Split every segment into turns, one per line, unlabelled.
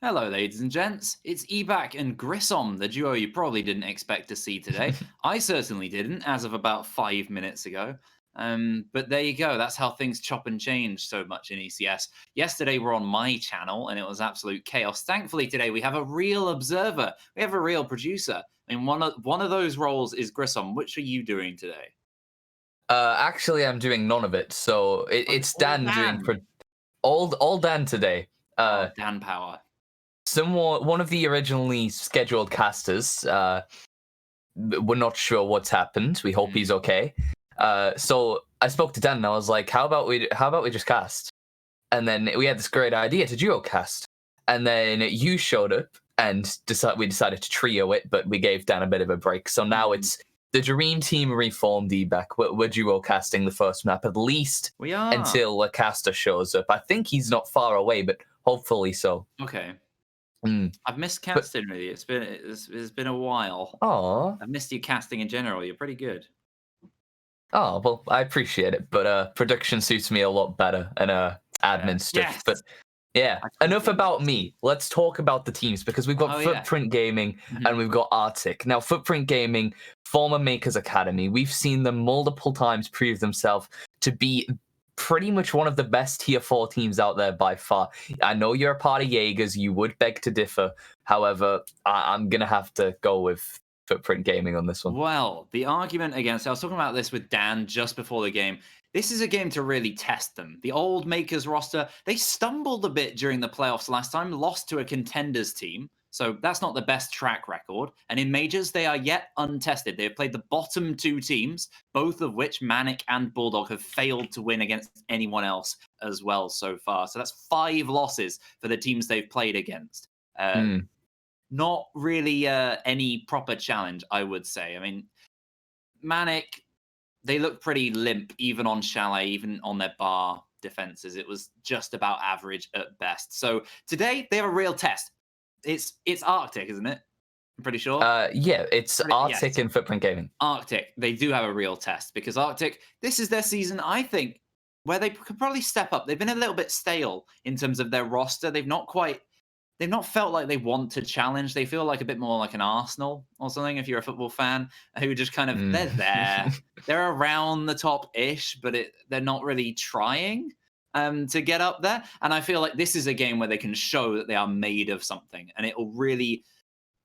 Hello, ladies and gents. It's Ebac and Grissom, the duo you probably didn't expect to see today. I certainly didn't, as of about 5 minutes ago. But there you go. That's how things chop and change so much in ECS. Yesterday we're on my channel, and it was absolute chaos. Thankfully, today we have a real observer. We have a real producer. And one of those roles is Grissom. Which are you doing today?
Actually, I'm doing none of it. So
Oh, it's
it's
all
Dan doing
Dan.
all Dan today.
Oh, Dan Power.
One of the originally scheduled casters. We're not sure what's happened. We hope
Mhm.
he's okay. So I spoke to Dan and I was like, how about we just cast? And then we had this great idea to duo cast. And then you showed up and we decided to trio it, but we gave Dan a bit of a break. So now
Mhm.
it's the dream team reformed E-back. We're duo casting the first map at least
We are.
until a caster shows up. I think he's not far away, but hopefully so.
Okay.
Mm.
I've missed
But
casting really. It's been a while.
oh,
I've missed you casting in general. You're pretty good.
well, I appreciate it, but production suits me a lot better and
Yeah.
admin stuff.
Yes.
But yeah,
I
enough
completely
about
see.
me. Let's talk about the teams because we've got
Oh yeah.
Footprint Gaming and
Mhm.
we've got Arctic. Now, Footprint Gaming, former Makers Academy, we've seen them multiple times prove themselves to be pretty much one of the best tier 4 teams out there by far. I know you're a part of Jaegers, you would beg to differ. However, I'm going to have to go with Footprint Gaming on this one.
Well, the argument against I was talking about this with Dan just before the game. This is a game to really test them. The old Makers roster, they stumbled a bit during the playoffs last time, lost to a contenders team. So that's not the best track record. And in majors, they are yet untested. They have played the bottom two teams, both of which Manic and Bulldog have failed to win against anyone else as well so far. So that's 5 losses for the teams they've played against.
Mm.
Not really any proper challenge, I would say. I mean, Manic, they look pretty limp, even on Chalet, even on their bar defenses. It was just about average at best. So today they have a real test. It's Arctic, isn't it? I'm pretty sure.
Yeah, it's Arctic
Yes,
and Footprint Gaming.
Arctic. They do have a real test because Arctic. This is their season, I think, where they could probably step up. They've been a little bit stale in terms of their roster. They've not felt like they want to challenge. They feel like a bit more like an Arsenal or something. If you're a football fan, who just kind of
Mm.
they're there, they're around the top ish, but they're not really trying to get up there. And I feel like this is a game where they can show that they are made of something, and it will really,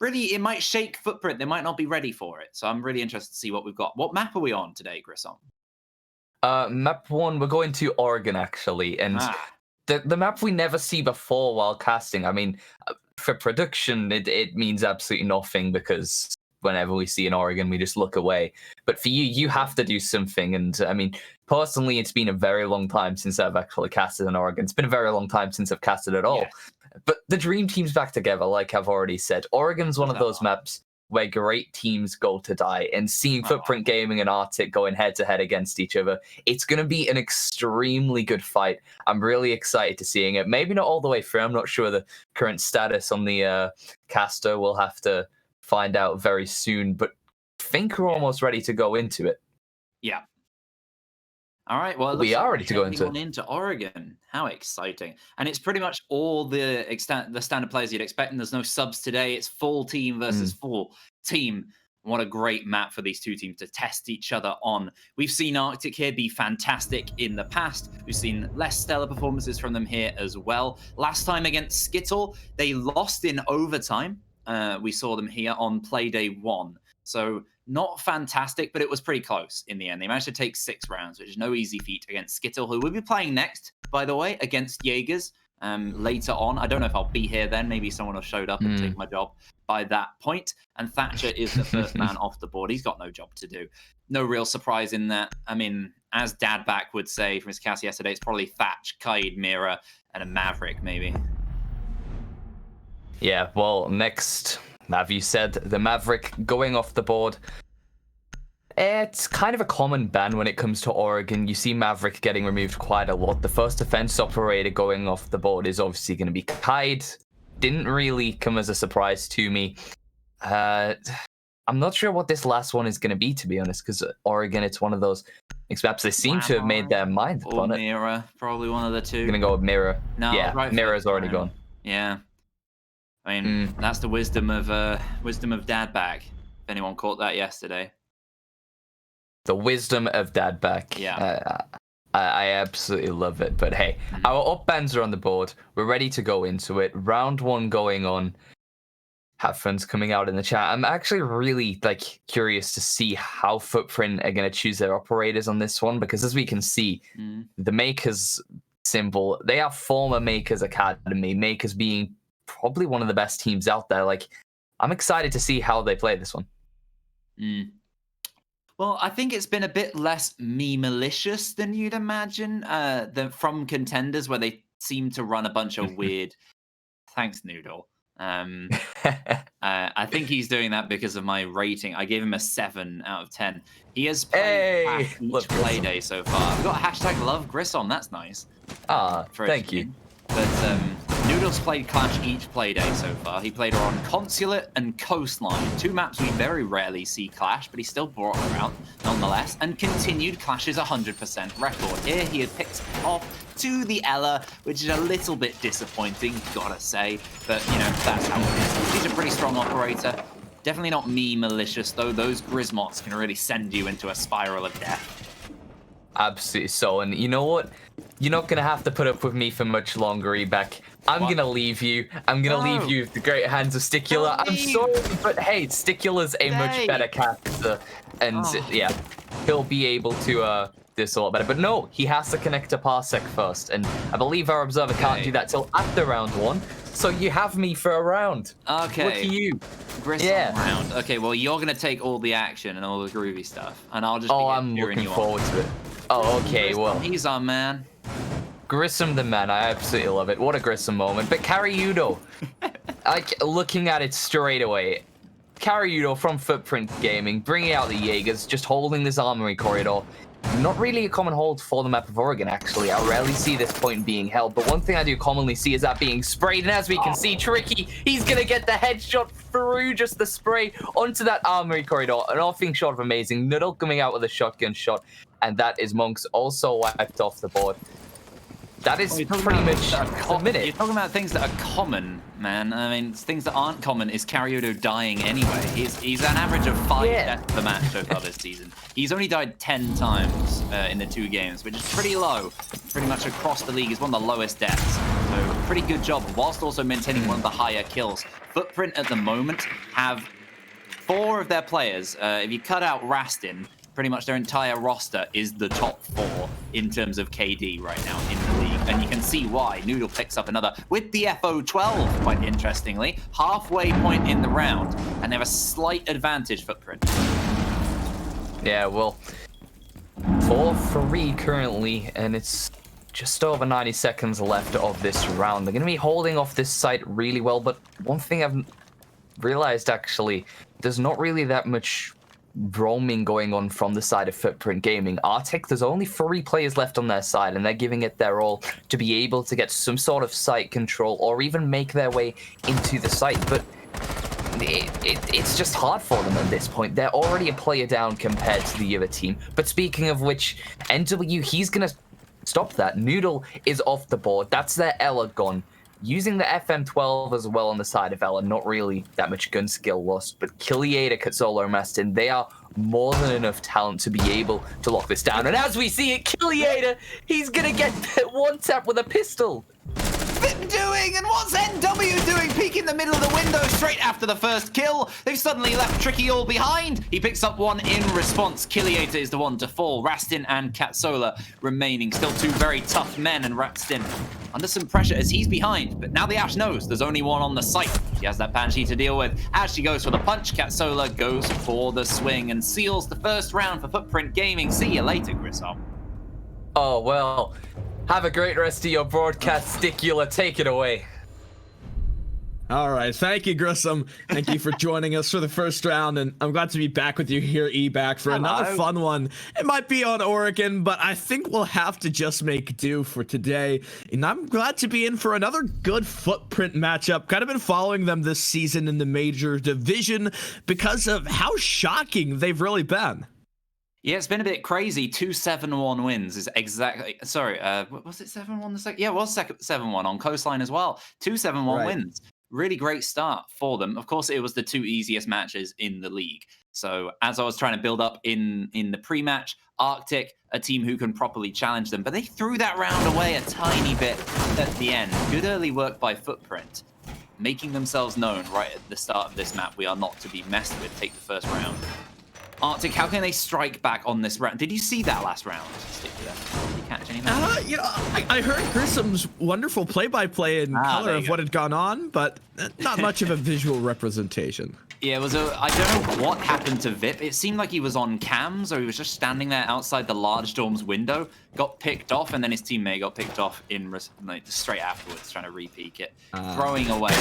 it might shake Footprint. They might not be ready for it. So I'm really interested to see what we've got. What map are we on today, Grissom?
Map one, we're going to Oregon actually, and
Ah,
the map we never see before while casting. I mean, for production, it means absolutely nothing because whenever we see an Oregon, we just look away. But for you, you
yeah,
have to do something. And I mean, personally, it's been a very long time since I've actually casted an Oregon. It's been a very long time since I've casted at all.
yes,
But the dream team's back together, like I've already said. Oregon's one
course
of
they
those
are.
maps where great teams go to die, and seeing
Oh,
Footprint Gaming and Arctic going head to head against each other, it's going to be an extremely good fight. I'm really excited to seeing it. Maybe not all the way through. I'm not sure the current status on the caster. We'll have to find out very soon, but I think we're
yeah,
almost ready to go into it.
yeah. All right. Well, it
We
looks like
are
we're
ready to go
heading
into
on
it.
into Oregon. How exciting! And it's pretty much all the standard players you'd expect. And there's no subs today. It's full team versus
Mm.
full team. What a great map for these two teams to test each other on. We've seen Arctic here be fantastic in the past. We've seen less stellar performances from them here as well. Last time against Skittle, they lost in overtime. We saw them here on Playday 1. So not fantastic, but it was pretty close in the end. They managed to take 6 rounds, which is no easy feat against Skittle, who will be playing next, by the way, against Jaegers later on. I don't know if I'll be here then. Maybe someone will showed up and take
Mm.
my job by that point. And Thatcher is the first man off the board. He's got no job to do. No real surprise in that. I mean, as Dadback would say from his cast yesterday, it's probably Thatch, Kaid, Mira, and a Maverick, maybe.
Yeah, well, next, have you said the Maverick going off the board? It's kind of a common ban when it comes to Oregon. You see Maverick getting removed quite a lot. The first defense operator going off the board is obviously going to be Kaid. Didn't really come as a surprise to me. Uh, I'm not sure what this last one is going to be, to be honest, because Oregon, it's one of those maps they seem to have made
Wamai
their mind
or
upon it.
Mira, probably one of the
I'm
two.
going to go with Mirror.
No,
Yeah,
right
Mirror's
first
already
time.
gone.
Yeah. I mean, that's the wisdom of dad back. If anyone caught that yesterday.
The wisdom of dad back.
Yeah.
I absolutely love it. But hey, our up bands are on the board. We're ready to go into it. Round 1 going on. Have fun's coming out in the chat. I'm actually really curious to see how Footprint are going to choose their operators on this one, because as we can see, the Makers symbol, they are former Makers Academy, Makers being probably one of the best teams out there. I'm excited to see how they play this one.
Well, I think it's been a bit less malicious than you'd imagine from contenders, where they seem to run a bunch of weird. Thanks, Noodle. I think he's doing that because of my rating. I gave him a 7 out of 10. He has played each Playday so far. We've got hashtag love Grissom. That's nice.
Thank you.
But Noodle's played Clash each Playday so far. He played her on Consulate and Coastline, 2 maps we very rarely see Clash, but he still brought her out nonetheless, and continued Clash's 100% record. Here he had picked off to the Ella, which is a little bit disappointing, gotta say, but that's how it is. She's a pretty strong operator. Definitely not malicious, though. Those Grismots can really send you into a spiral of death.
Absolutely so, and you know what? You're not going to have to put up with me for much longer, Ebek. I'm going to leave you. I'm going to leave you with the great hands of Sticula. I'm sorry, but hey, Sticula's a much better character, and yeah, he'll be able to this a lot better. But no, he has to connect to Parsec first, and I believe our Observer can't do that till after round 1, so you have me for a round.
Okay.
Look at you.
Round. Okay, well, you're going to take all the action and all the groovy stuff, and I'll just
I'm looking forward to it. Oh, okay, well.
He's our man.
Grissom the man, I absolutely love it. What a Grissom moment. But Karyudo, looking at it straight away, Karyudo from Footprint Gaming, bringing out the Jaegers, just holding this armory corridor. Not really a common hold for the map of Oregon, actually. I rarely see this point being held, but one thing I do commonly see is that being sprayed, and as we can see, Tricky, he's going to get the headshot through just the spray onto that armory corridor. An offing shot of amazing. Noodle coming out with a shotgun shot, and that is Monks also wiped off the board. That is pretty much a minute.
You're talking about things that are common, man. I mean, things that aren't common is Karyudo dying anyway. He's an average of 5 deaths per match so far this season. He's only died 10 times in the 2 games, which is pretty low. Pretty much across the league is one of the lowest deaths. So pretty good job, whilst also maintaining one of the higher kills. Footprint at the moment have 4 of their players. If you cut out Rastin, pretty much their entire roster is the top 4 in terms of KD right now in the league. And you can see why. Noodle picks up another with the FO12, quite interestingly. Halfway point in the round, and they have a slight advantage, Footprint.
Yeah, well, 4-3 currently, and it's just over 90 seconds left of this round. They're going to be holding off this site really well, but one thing I've realized, actually, there's not really that much roaming going on from the side of Footprint Gaming. Arctic, there's only 3 players left on their side, and they're giving it their all to be able to get some sort of site control or even make their way into the site, but it's just hard for them at this point. They're already a player down compared to the other team. But speaking of which, NW, he's going to stop that. Noodle is off the board. That's their Ella gone. Using the FM12 as well on the side of Ella, not really that much gun skill lost, but Kiliator, Katsolo, Mastin, they are more than enough talent to be able to lock this down. And as we see it, Kiliator, he's gonna get one tap with a pistol.
Doing, and what's NW doing? Peeking in the middle of the window straight after the first kill. They've suddenly left Tricky all behind. He picks up one in response. Kiliator is the one to fall. Rastin and Katsola remaining. Still 2 very tough men, and Rastin under some pressure as he's behind. But now the Ash knows there's only one on the site. She has that Banshee to deal with. As she goes for the punch, Katsola goes for the swing and seals the first round for Footprint Gaming. See you later, Grissom.
Oh, well. Have a great rest of your broadcast, Sticula. Take it away.
All right. Thank you, Grissom. Thank you for joining us for the first round. And I'm glad to be back with you here, Eback, for another fun one. It might be on Oregon, but I think we'll have to just make do for today. And I'm glad to be in for another good Footprint matchup. Kind of been following them this season in the major division because of how shocking they've really been.
Yeah, it's been a bit crazy. 2 7-1 wins is exactly. Sorry, was it 7-1 the second? Yeah, it was 7-1 on Coastline as well. 2 7-1 wins. really great start for them. Of course, it was the 2 easiest matches in the league. So as I was trying to build up in the pre-match, Arctic, a team who can properly challenge them, but they threw that round away a tiny bit at the end. Good early work by Footprint, making themselves known right at the start of this map. We are not to be messed with. Take the first round. Arctic, how can they strike back on this round? Did you see that last round? Did you catch anything?
You know, I heard Grissom's wonderful play-by-play in color of what had gone on, but not much of a visual representation.
Yeah, it was I don't know what happened to Vip. It seemed like he was on cams, or he was just standing there outside the large dorm's window, got picked off, and then his teammate got picked off in like straight afterwards, trying to re-peek it, throwing away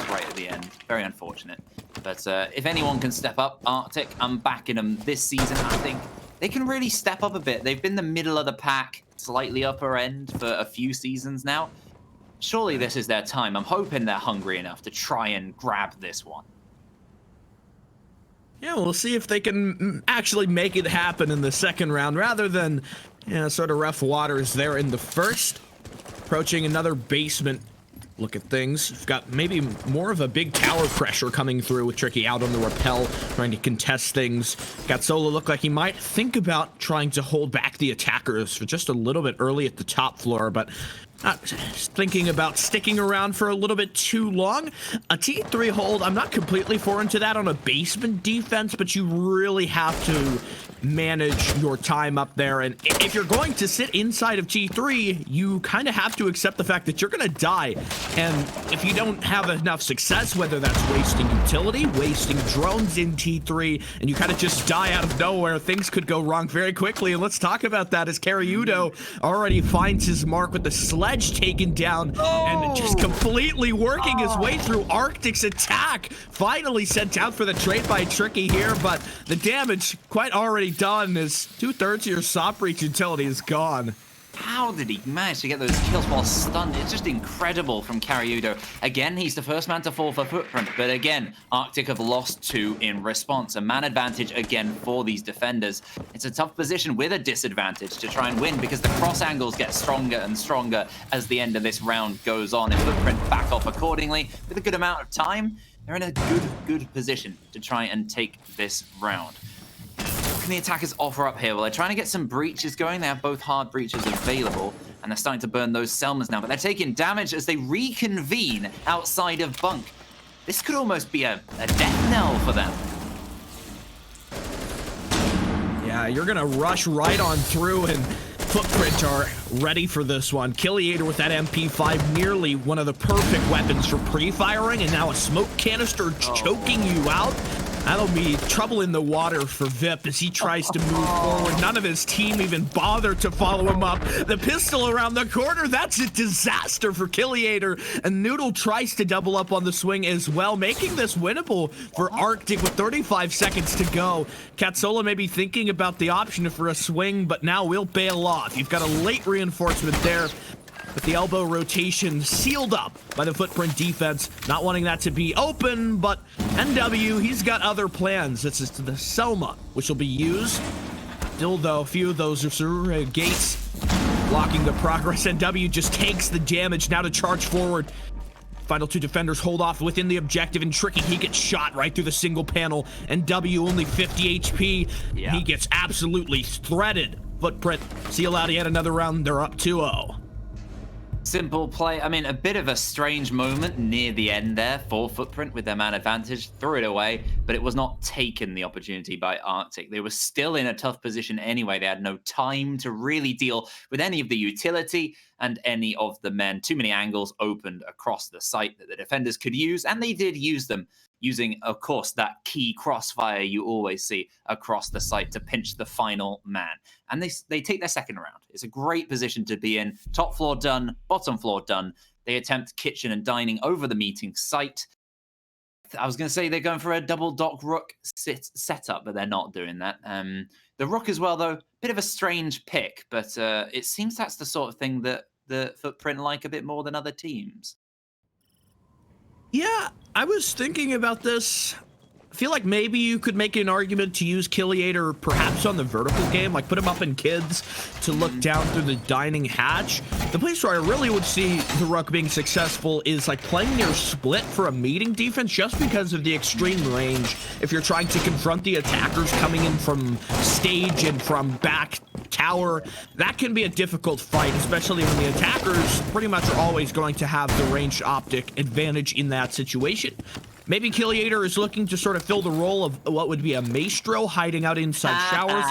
right at the end. Very unfortunate. But if anyone can step up, Arctic, I'm backing them this season. I think they can really step up a bit. They've been the middle of the pack, slightly upper end for a few seasons now. Surely this is their time. I'm hoping they're hungry enough to try and grab this one.
Yeah, we'll see if they can actually make it happen in the second round rather than, sort of rough waters there in the first. Approaching another basement look at things. You've got maybe more of a big tower pressure coming through with Tricky out on the rappel, trying to contest things. Got Solo look like he might think about trying to hold back the attackers for just a little bit early at the top floor, but not thinking about sticking around for a little bit too long. A T3 hold, I'm not completely foreign to that on a basement defense, but you really have to manage your time up there. And if you're going to sit inside of T3, you kind of have to accept the fact that you're going to die. And if you don't have enough success, whether that's wasting utility, wasting drones in T3, and you kind of just die out of nowhere, things could go wrong very quickly. And let's talk about that as Karyudo already finds his mark with the sledge taken down and just completely working his way through Arctic's attack. Finally sent out for the trade by Tricky here, but the damage quite already done as 2/3 of your SOP reach utility is gone.
How did he manage to get those kills while stunned? It's just incredible from Karyudo. Again, he's the first man to fall for Footprint, but again, Arctic have lost 2 in response. A man advantage again for these defenders. It's a tough position with a disadvantage to try and win because the cross angles get stronger and stronger as the end of this round goes on. If Footprint back off accordingly with a good amount of time, they're in a good position to try and take this round. Can the attackers offer up here? Well, they're trying to get some breaches going. They have both hard breaches available, and they're starting to burn those Selmas now, but they're taking damage as they reconvene outside of Bunk. This could almost be a death knell for them.
Yeah, you're gonna rush right on through, and Footprint are ready for this one. Killiator with that MP5, nearly one of the perfect weapons for pre-firing, and now a smoke canister choking you out. That'll be trouble in the water for Vip as he tries to move forward. None of his team even bothered to follow him up. The pistol around the corner, that's a disaster for Killiator. And Noodle tries to double up on the swing as well, making this winnable for Arctic with 35 seconds to go. Katsola may be thinking about the option for a swing, but now we'll bail off. You've got a late reinforcement there, with the elbow rotation sealed up by the Footprint defense, not wanting that to be open, but NW, he's got other plans. This is the Selma, which will be used. Still, though, a few of those are gates blocking the progress. NW just takes the damage now to charge forward. Final 2 defenders hold off within the objective, and Tricky, he gets shot right through the single panel. NW only 50 HP. Yeah. He gets absolutely threaded. Footprint seal out yet another round. They're up 2-0.
Simple play. I mean, a bit of a strange moment near the end there for Footprint with their man advantage. Threw it away, but it was not taken, the opportunity, by Arctic. They were still in a tough position anyway. They had no time to really deal with any of the utility and any of the men. Too many angles opened across the site that the defenders could use, and they did use them, using, of course, that key crossfire you always see across the site to pinch the final man. And they take their second round. It's a great position to be in. Top floor done, bottom floor done. They attempt kitchen and dining over the meeting site. I was going to say they're going for a double dock rook setup, but they're not doing that. The rook as well, though, bit of a strange pick, but it seems that's the sort of thing that the Footprint like a bit more than other teams.
Yeah, I was thinking about this I feel like maybe you could make an argument to use Killiator perhaps on the vertical game, like put him up in kids to look down through the dining hatch. The place where I really would see the Rook being successful is like playing near split for a meeting defense, just because of the extreme range. If you're trying to confront the attackers coming in from stage and from back tower, that can be a difficult fight, especially when the attackers pretty much are always going to have the ranged optic advantage in that situation. Maybe Killiator is looking to sort of fill the role of what would be a maestro hiding out inside showers.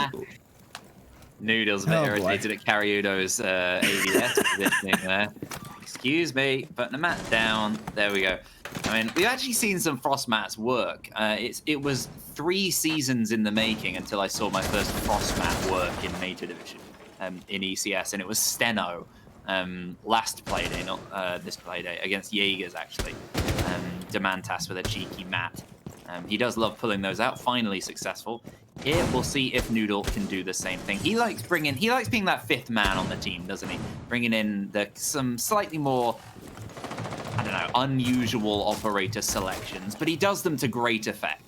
Noodle's a bit irritated at Karyudo's ADS positioning there. Excuse me, putting the mat down. There we go. I mean, we've actually seen some Frost mats work. It was 3 seasons in the making until I saw my first Frost mat work in Major Division in ECS, and it was Steno last Playday, not this Playday, against Jaegers, actually. Demantas with a cheeky mat. He does love pulling those out. Finally successful. Here we'll see if Noodle can do the same thing. He likes being that 5th man on the team, doesn't he? Bringing in some slightly more, I don't know, unusual operator selections, but he does them to great effect.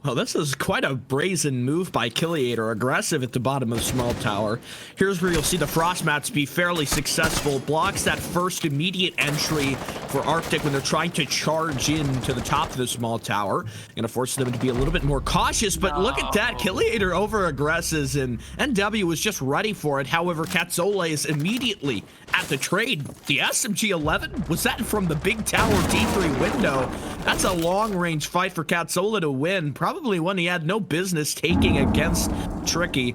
Well, this is quite a brazen move by Killiator, aggressive at the bottom of the small tower. Here's where you'll see the Frost mats be fairly successful. Blocks that first immediate entry for Arctic when they're trying to charge in to the top of the small tower. Gonna force them to be a little bit more cautious, but look at that. Killiator over-aggresses, and NW was just ready for it. However, Katzola is immediately at the trade. The SMG-11, was that from the big tower D3 window? That's a long-range fight for Katzola to win. Probably one he had no business taking against Tricky.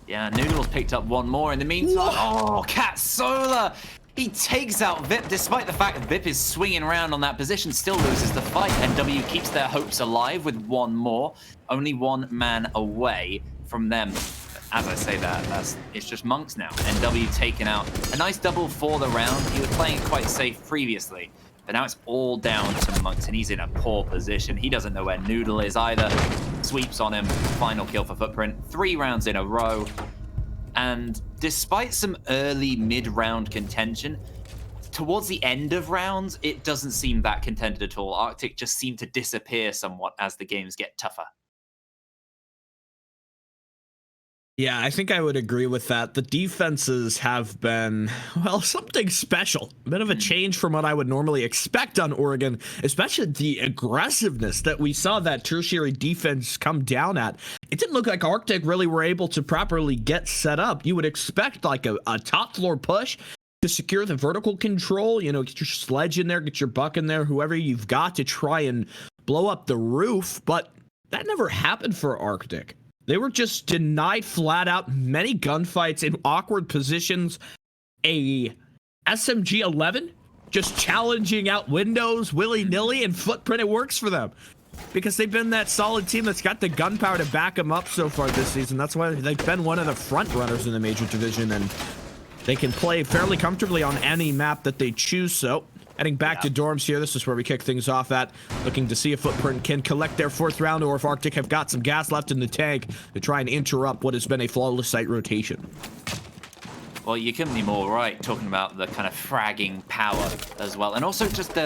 Yeah, Noodle's picked up one more in the meantime. Oh, Katzola! He takes out Vip, despite the fact that Vip is swinging around on that position, still loses the fight. NW keeps their hopes alive with one more. Only one man away from them. As I say that, it's just Monks now. NW taken out. A nice double for the round. He was playing it quite safe previously, but now it's all down to Monks, and he's in a poor position. He doesn't know where Noodle is either. Sweeps on him. Final kill for Footprint. 3 rounds in a row. And despite some early mid-round contention, towards the end of rounds, it doesn't seem that contended at all. Arctic just seem to disappear somewhat as the games get tougher.
Yeah, I think I would agree with that. The defenses have been, well, something special. A bit of a change from what I would normally expect on Oregon, especially the aggressiveness that we saw that tertiary defense come down at. It didn't look like Arctic really were able to properly get set up. You would expect like a top floor push to secure the vertical control, you know, get your sledge in there, get your buck in there, whoever you've got to try and blow up the roof, but that never happened for Arctic. They were just denied flat out, many gunfights in awkward positions. A SMG-11 just challenging out windows willy-nilly, and Footprint, it works for them. Because they've been that solid team that's got the gunpowder to back them up so far this season. That's why they've been one of the front runners in the Major Division, and they can play fairly comfortably on any map that they choose. So heading back to dorms here, this is where we kick things off at, looking to see if Footprint can collect their 4th round, or if Arctic have got some gas left in the tank to try and interrupt what has been a flawless site rotation.
Well, you couldn't be more right, talking about the kind of fragging power as well. And also just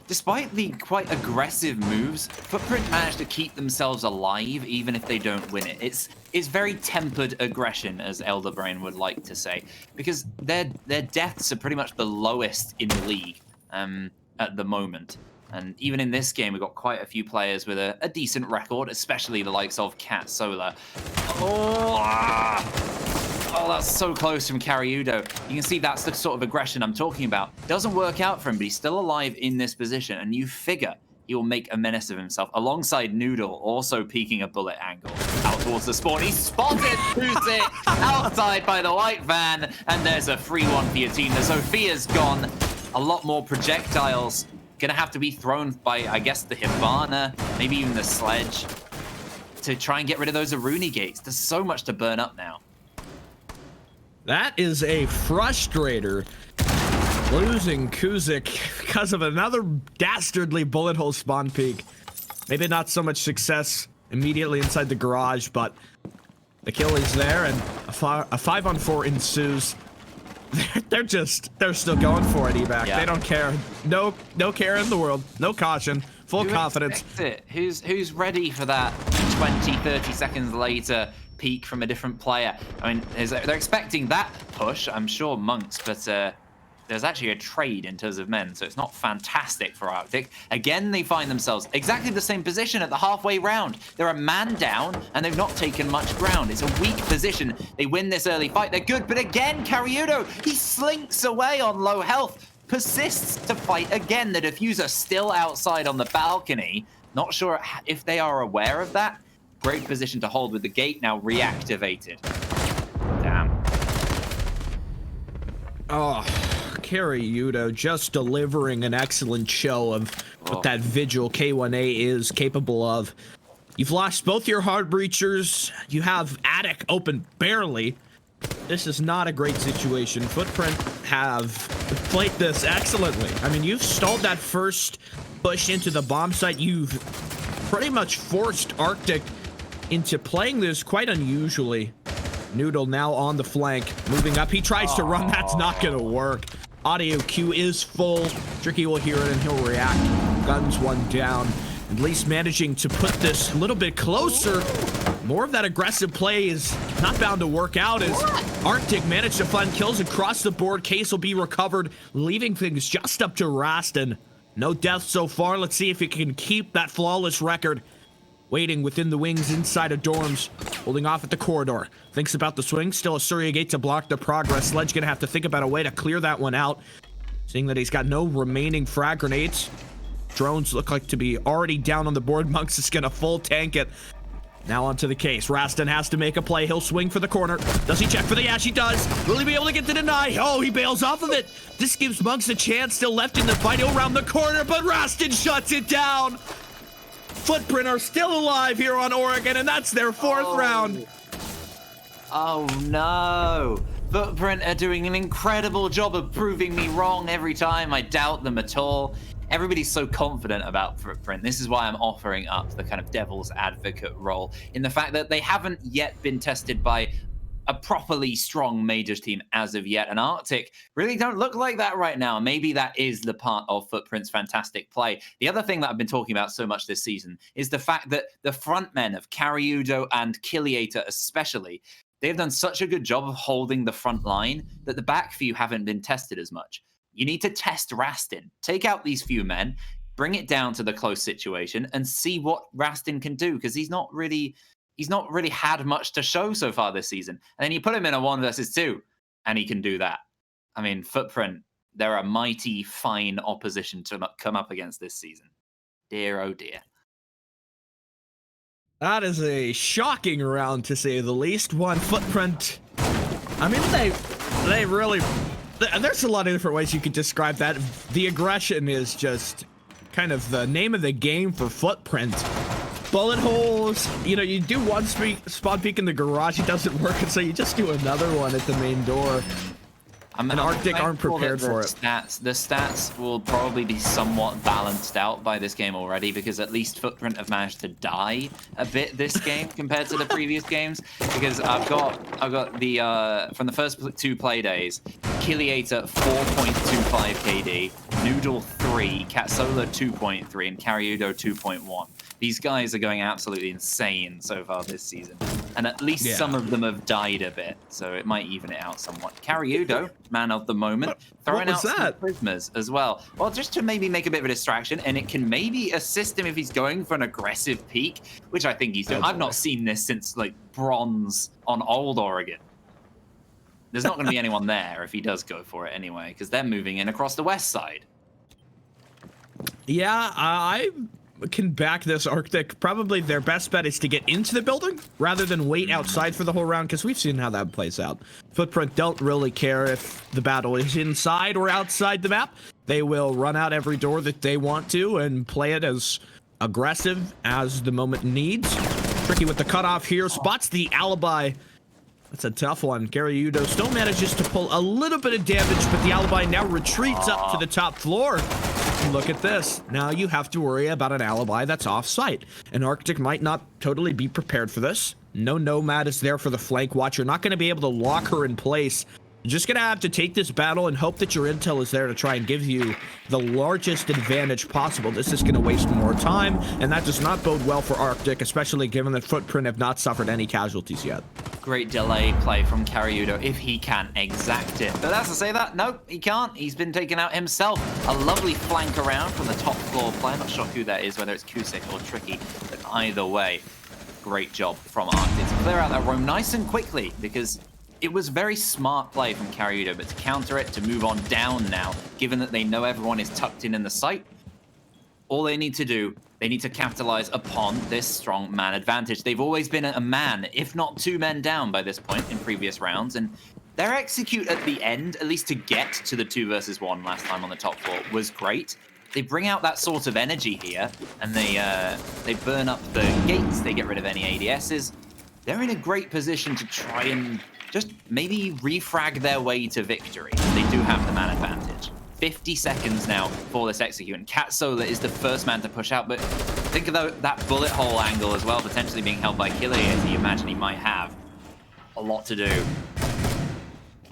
despite the quite aggressive moves, Footprint managed to keep themselves alive even if they don't win it. It's very tempered aggression, as Elderbrain would like to say, because their deaths are pretty much the lowest in the league at the moment. And even in this game, we've got quite a few players with a decent record, especially the likes of Katzola. Oh, that's so close from Karyudo. You can see that's the sort of aggression I'm talking about. Doesn't work out for him, but he's still alive in this position, and you figure he will make a menace of himself, alongside Noodle also peeking a bullet angle out towards the spawn. He's spotted Pusic outside by the white van, and there's a free one for your team. The Sophia's gone. A lot more projectiles gonna have to be thrown by, I guess, the Hibana, maybe even the sledge, to try and get rid of those Aruni gates. There's so much to burn up now.
That is a frustrator. Losing Kuzik because of another dastardly bullet hole spawn peek. Maybe not so much success immediately inside the garage, but the kill is there, and a 5-on-4 ensues. they're still going for it, Evac.
Yeah.
They don't care. No care in the world. No caution. Full confidence.
It? Who's ready for that 20, 30 seconds later peak from a different player? I mean, they're expecting that push, I'm sure, Monks, but there's actually a trade in terms of men, so it's not fantastic for Arctic. Again, they find themselves exactly the same position at the halfway round. They're a man down, and they've not taken much ground. It's a weak position. They win this early fight. They're good, but again, Cariudo, he slinks away on low health, persists to fight again. The diffuser still outside on the balcony. Not sure if they are aware of that. Great position to hold with the gate now reactivated. Damn.
Oh. Cariudo just delivering an excellent show of what that Vigil K1A is capable of. You've lost both your hard breachers. You have Attic open barely. This is not a great situation. Footprint have played this excellently. I mean, you've stalled that first push into the bomb site. You've pretty much forced Arctic into playing this quite unusually. Noodle now on the flank, moving up. He tries to run. That's not going to work. Audio queue is full. Tricky will hear it and he'll react. Guns one down. At least managing to put this a little bit closer. More of that aggressive play is not bound to work out as Arctic managed to find kills across the board. Case will be recovered, leaving things just up to Rastin. No deaths so far. Let's see if he can keep that flawless record. Waiting within the wings inside of dorms, holding off at the corridor. Thinks about the swing, still a Surya gate to block the progress. Sledge gonna have to think about a way to clear that one out. Seeing that he's got no remaining frag grenades. Drones look like to be already down on the board. Monks is gonna full tank it. Now onto the case. Rastin has to make a play. He'll swing for the corner. Does he check for the Ash? He does. Will he be able to get the deny? Oh, he bails off of it. This gives Monks a chance. Still left in the fight. He'll round the corner, but Rastin shuts it down. Footprint are still alive here on Oregon, and that's their fourth round.
Oh no. Footprint are doing an incredible job of proving me wrong every time. I doubt them at all. Everybody's so confident about Footprint. This is why I'm offering up the kind of devil's advocate role in the fact that they haven't yet been tested by a properly strong majors team as of yet, and Arctic really don't look like that right now. Maybe that is the part of Footprint's fantastic play. The other thing that I've been talking about so much this season is the fact that the front men of Cariudo and Kiliator especially, they've done such a good job of holding the front line that the back few haven't been tested as much. You need to test Rastin. Take out these few men, bring it down to the close situation, and see what Rastin can do, because he's not really had much to show so far this season. And then you put him in a 1 versus 2, and he can do that. I mean, Footprint, they're a mighty fine opposition to come up against this season. Dear, oh dear.
That is a shocking round, to say the least. One Footprint. I mean, they really... There's a lot of different ways you could describe that. The aggression is just kind of the name of the game for Footprint. Bullet holes, you know, you do one spawn peek in the garage, it doesn't work, and so you just do another one at the main door. And Arctic aren't prepared for it.
The stats will probably be somewhat balanced out by this game already, because at least Footprint have managed to die a bit this game compared to the previous games. Because I've got the from the first 2 play days, Kiliator 4.25 KD, Noodle 3, Catsola 2.3, and Cariudo 2.1. These guys are going absolutely insane so far this season. And at least some of them have died a bit, so it might even it out somewhat. Cariudo, man of the moment, throwing out some prismas as well. Well, just to maybe make a bit of a distraction, and it can maybe assist him if he's going for an aggressive peak, which I think he's doing. I've not seen this since, like, bronze on Old Oregon. There's not going to be anyone there if he does go for it anyway, because they're moving in across the west side.
Yeah, I can back this. Arctic, probably their best bet is to get into the building rather than wait outside for the whole round, because we've seen how that plays out. Footprint don't really care if the battle is inside or outside the map. They will run out every door that they want to and play it as aggressive as the moment needs. Tricky with the cutoff here, spots the alibi. That's a tough one. Cariudo still manages to pull a little bit of damage, but the alibi now retreats up to the top floor. Look at this. Now you have to worry about an alibi that's off-site. And Arctic might not totally be prepared for this. No Nomad is there for the flank watch. You're not going to be able to lock her in place You're just gonna have to take this battle and hope that your intel is there to try and give you the largest advantage possible. This is gonna waste more time, and that does not bode well for Arctic, especially given that Footprint have not suffered any casualties yet.
Great delay play from Karyudo if he can exact it. But that's to say that, nope, he can't. He's been taken out himself. A lovely flank around from the top floor player. Not sure who that is, whether it's Kusik or Tricky, but either way, great job from Arctic to clear out that roam nice and quickly, because it was very smart play from Karyudo, but to counter it, to move on down now, given that they know everyone is tucked in the site, all they need to do, they need to capitalize upon this strong man advantage. They've always been a man, if not 2 men down by this point in previous rounds, and their execute at the end, at least to get to the 2 versus 1 last time on the top floor, was great. They bring out that sort of energy here, and they burn up the gates, they get rid of any ADSs. They're in a great position to try and just maybe refrag their way to victory. They do have the man advantage. 50 seconds now for this execute, and Cat Solar is the first man to push out, but think of that bullet hole angle as well, potentially being held by Killy, as you imagine he might have. A lot to do.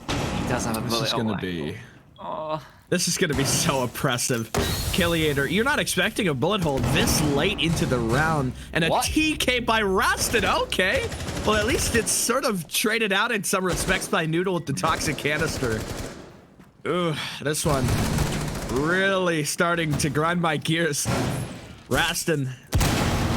He does have a bullet hole angle. Oh.
This is going to be so oppressive. Killiator, you're not expecting a bullet hole this late into the round. And a TK by Rasted, okay. Well, at least it's sort of traded out in some respects by Noodle with the toxic canister. Ooh, this one really starting to grind my gears. Rastin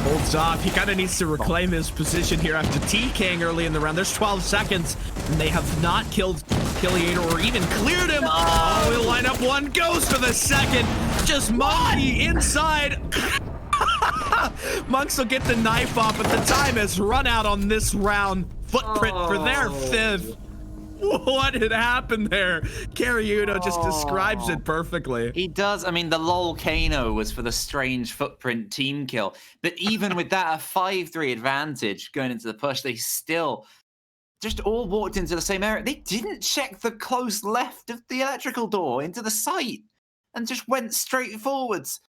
holds off. He kind of needs to reclaim his position here after TKing early in the round. There's 12 seconds, and they have not killed Killiator or even cleared him. Oh, we'll line up one, goes for the second. Just Monkey inside. Monks will get the knife off, but the time has run out on this round. Footprint for their 5th. What had happened there? Karyudo just describes it perfectly.
He does. I mean, the Lolcano was for the strange Footprint team kill. But even with that, a 5-3 advantage going into the push, they still just all walked into the same area. They didn't check the close left of the electrical door into the site and just went straight forwards.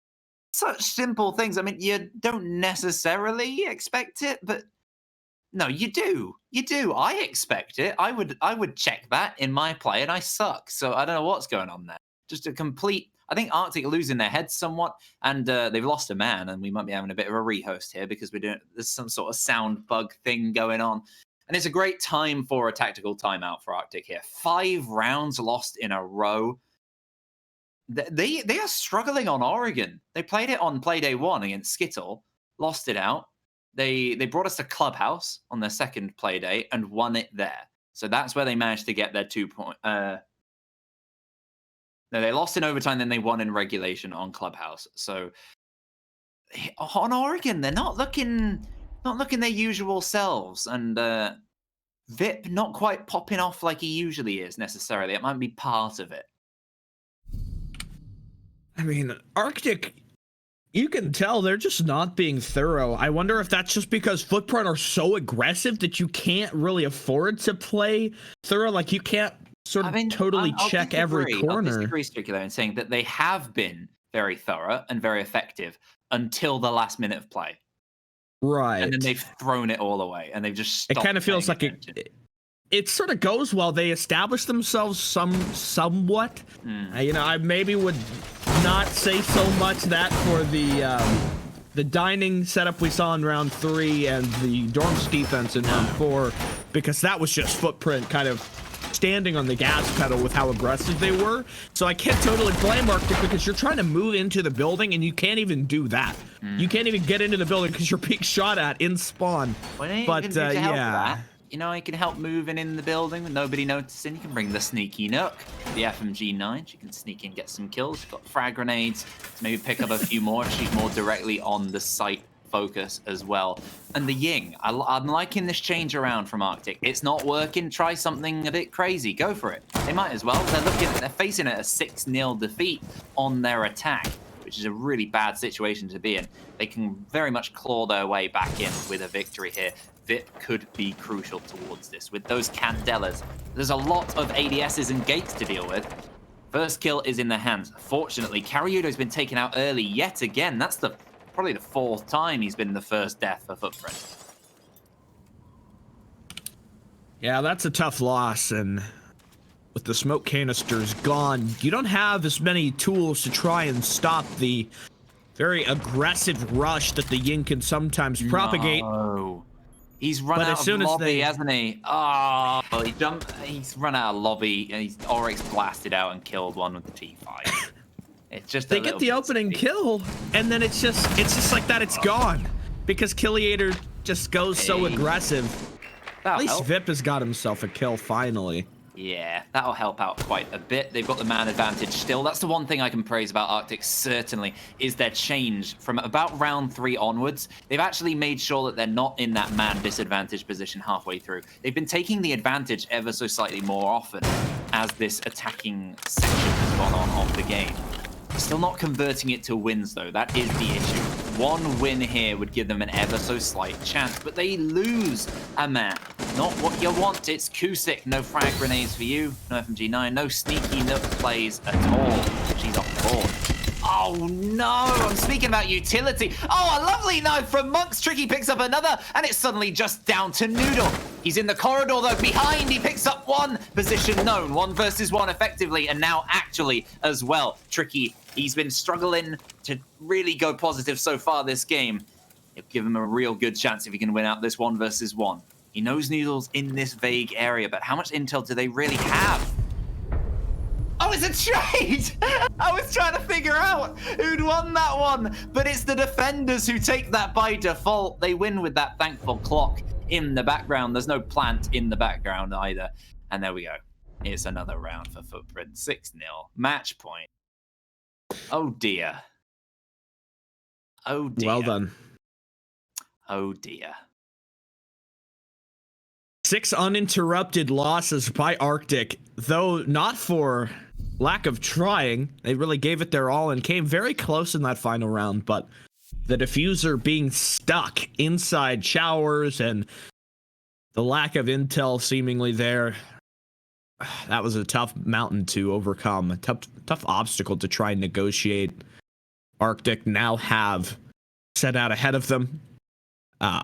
Such simple things. I mean, you don't necessarily expect it, but no, you do. You do. I expect it. I would check that in my play, and I suck. So I don't know what's going on there. Just a complete. I think Arctic are losing their heads somewhat, and they've lost a man, and we might be having a bit of a rehost here because there's some sort of sound bug thing going on. And it's a great time for a tactical timeout for Arctic here. 5 rounds lost in a row. They are struggling on Oregon. They played it on Playday 1 against Skittle, lost it out. They brought us to Clubhouse on their second play day and won it there. So that's where they managed to get their 2 point. No, they lost in overtime, then they won in regulation on Clubhouse. So on Oregon, they're not looking their usual selves, and Vip not quite popping off like he usually is necessarily. It might be part of it.
I mean, Arctic, you can tell they're just not being thorough. I wonder if that's just because Footprint are so aggressive that you can't really afford to play thorough. Like, you can't sort of totally check every corner.
I'll disagree, Stricular, in saying that they have been very thorough and very effective until the last minute of play.
Right.
And then they've thrown it all away, and they've just stopped.
It kind of feels like it sort of goes well. They establish themselves somewhat. You know, I maybe would not say so much that for the dining setup we saw in round 3 and the dorms defense in round 4, because that was just Footprint kind of standing on the gas pedal with how aggressive they were. So I can't totally blame Arctic, because you're trying to move into the building and you can't even do that. You can't even get into the building because you're being shot at in spawn. But yeah.
You know, you can help moving in the building with nobody noticing. You can bring the sneaky Nook, the FMG9. She can sneak in, get some kills. She's got frag grenades to maybe pick up a few more. She's more directly on the site focus as well. And the Ying, I'm liking this change around from Arctic. It's not working. Try something a bit crazy. Go for it. They might as well. They're facing a 6-0 defeat on their attack, which is a really bad situation to be in. They can very much claw their way back in with a victory here. Vip could be crucial towards this. With those Candelas, there's a lot of ADSs and gates to deal with. First kill is in their hands. Fortunately, Karyudo's been taken out early yet again. That's probably the 4th time he's been the first death for Footprint.
Yeah, that's a tough loss, and with the smoke canisters gone, you don't have as many tools to try and stop the very aggressive rush that the Yin can sometimes propagate.
No. He's run
But
out
as
of
soon as
lobby,
they-
hasn't he? Oh, he's run out of lobby, and he's Oryx blasted out and killed one with the T5. It's just
They get the opening kill, and then it's just like that. It's gone because Killiator just goes so aggressive. At least Vip has got himself a kill finally.
Yeah, that'll help out quite a bit. They've got the man advantage still. That's the one thing I can praise about Arctic, certainly, is their change from about round 3 onwards. They've actually made sure that they're not in that man disadvantage position halfway through. They've been taking the advantage ever so slightly more often as this attacking section has gone on of the game. Still not converting it to wins, though. That is the issue. One win here would give them an ever so slight chance, but they lose a man. Not what you want. It's Kusik. No frag grenades for you. No FMG9. No sneaky nook plays at all. She's off the board. Oh, no. I'm speaking about utility. Oh, a lovely knife from Monks. Tricky picks up another, and it's suddenly just down to Noodle. He's in the corridor, though. Behind, he picks up one. Position known. 1 versus 1 effectively, and now actually as well. Tricky, he's been struggling to really go positive so far this game. It'll give him a real good chance if he can win out this 1 versus 1. He knows Noodle's in this vague area, but how much intel do they really have? Oh, it's a trade! I was trying to figure out who'd won that one, but it's the defenders who take that by default. They win with that thankful clock in the background. There's no plant in the background either. And there we go. It's another round for Footprint. 6-0. Match point. Oh, dear. Oh, dear.
Well done.
Oh, dear.
6 uninterrupted losses by Arctic, though not for lack of trying. They really gave it their all and came very close in that final round, but the diffuser being stuck inside showers and the lack of intel seemingly there, that was a tough mountain to overcome, a tough obstacle to try and negotiate. Arctic now have set out ahead of them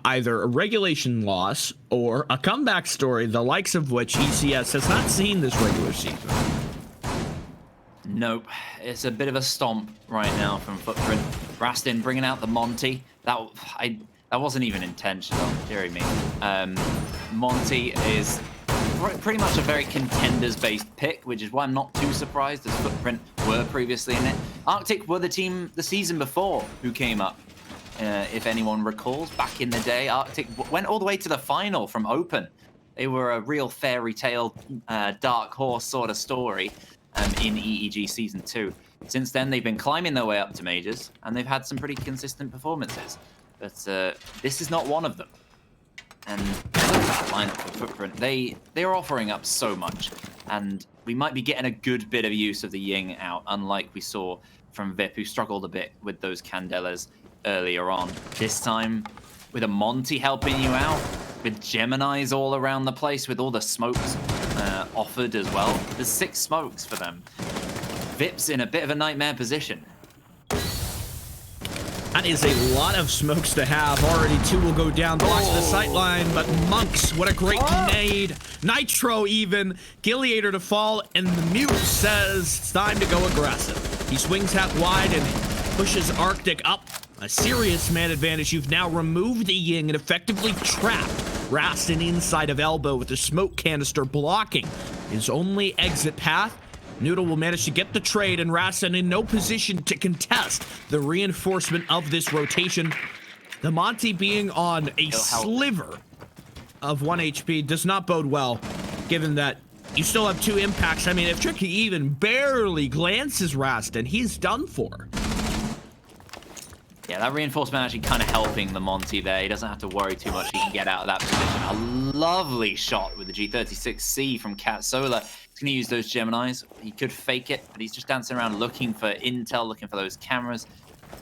either a regulation loss or a comeback story, the likes of which ECS has not seen this regular season.
Nope. It's a bit of a stomp right now from Footprint. Rastin bringing out the Monty. That wasn't even intentional, dearie me. Monty is pretty much a very contenders-based pick, which is why I'm not too surprised, as Footprint were previously in it. Arctic were the team the season before who came up. If anyone recalls, back in the day, Arctic went all the way to the final from Open. They were a real fairy tale, dark horse sort of story in EEG Season 2. Since then, they've been climbing their way up to majors, and they've had some pretty consistent performances. But this is not one of them. And look at that lineup for Footprint. They're offering up so much, and we might be getting a good bit of use of the Ying out, unlike we saw from Vip, who struggled a bit with those Candelas earlier on. This time, with a Monty helping you out, with Geminis all around the place, with all the smokes offered as well. There's 6 smokes for them. Vip's in a bit of a nightmare position.
That is a lot of smokes to have. Already 2 will go down, blocks the sight line, but Monks, what a great nade. Nitro even. Gilliator to fall, and the Mute says it's time to go aggressive. He swings out wide and pushes Arctic up. A serious man advantage. You've now removed the Ying and effectively trapped Rastin inside of elbow with the smoke canister blocking his only exit path. Noodle will manage to get the trade, and Rastin in no position to contest the reinforcement of this rotation. The Monty being on a sliver of 1 HP does not bode well, given that you still have 2 impacts. I mean, if Tricky even barely glances Rastin, he's done for.
Yeah, that reinforcement actually kind of helping the Monty there. He doesn't have to worry too much. He can get out of that position. A lovely shot with the G36C from Cat Solar. He's going to use those Geminis. He could fake it, but he's just dancing around looking for intel, looking for those cameras.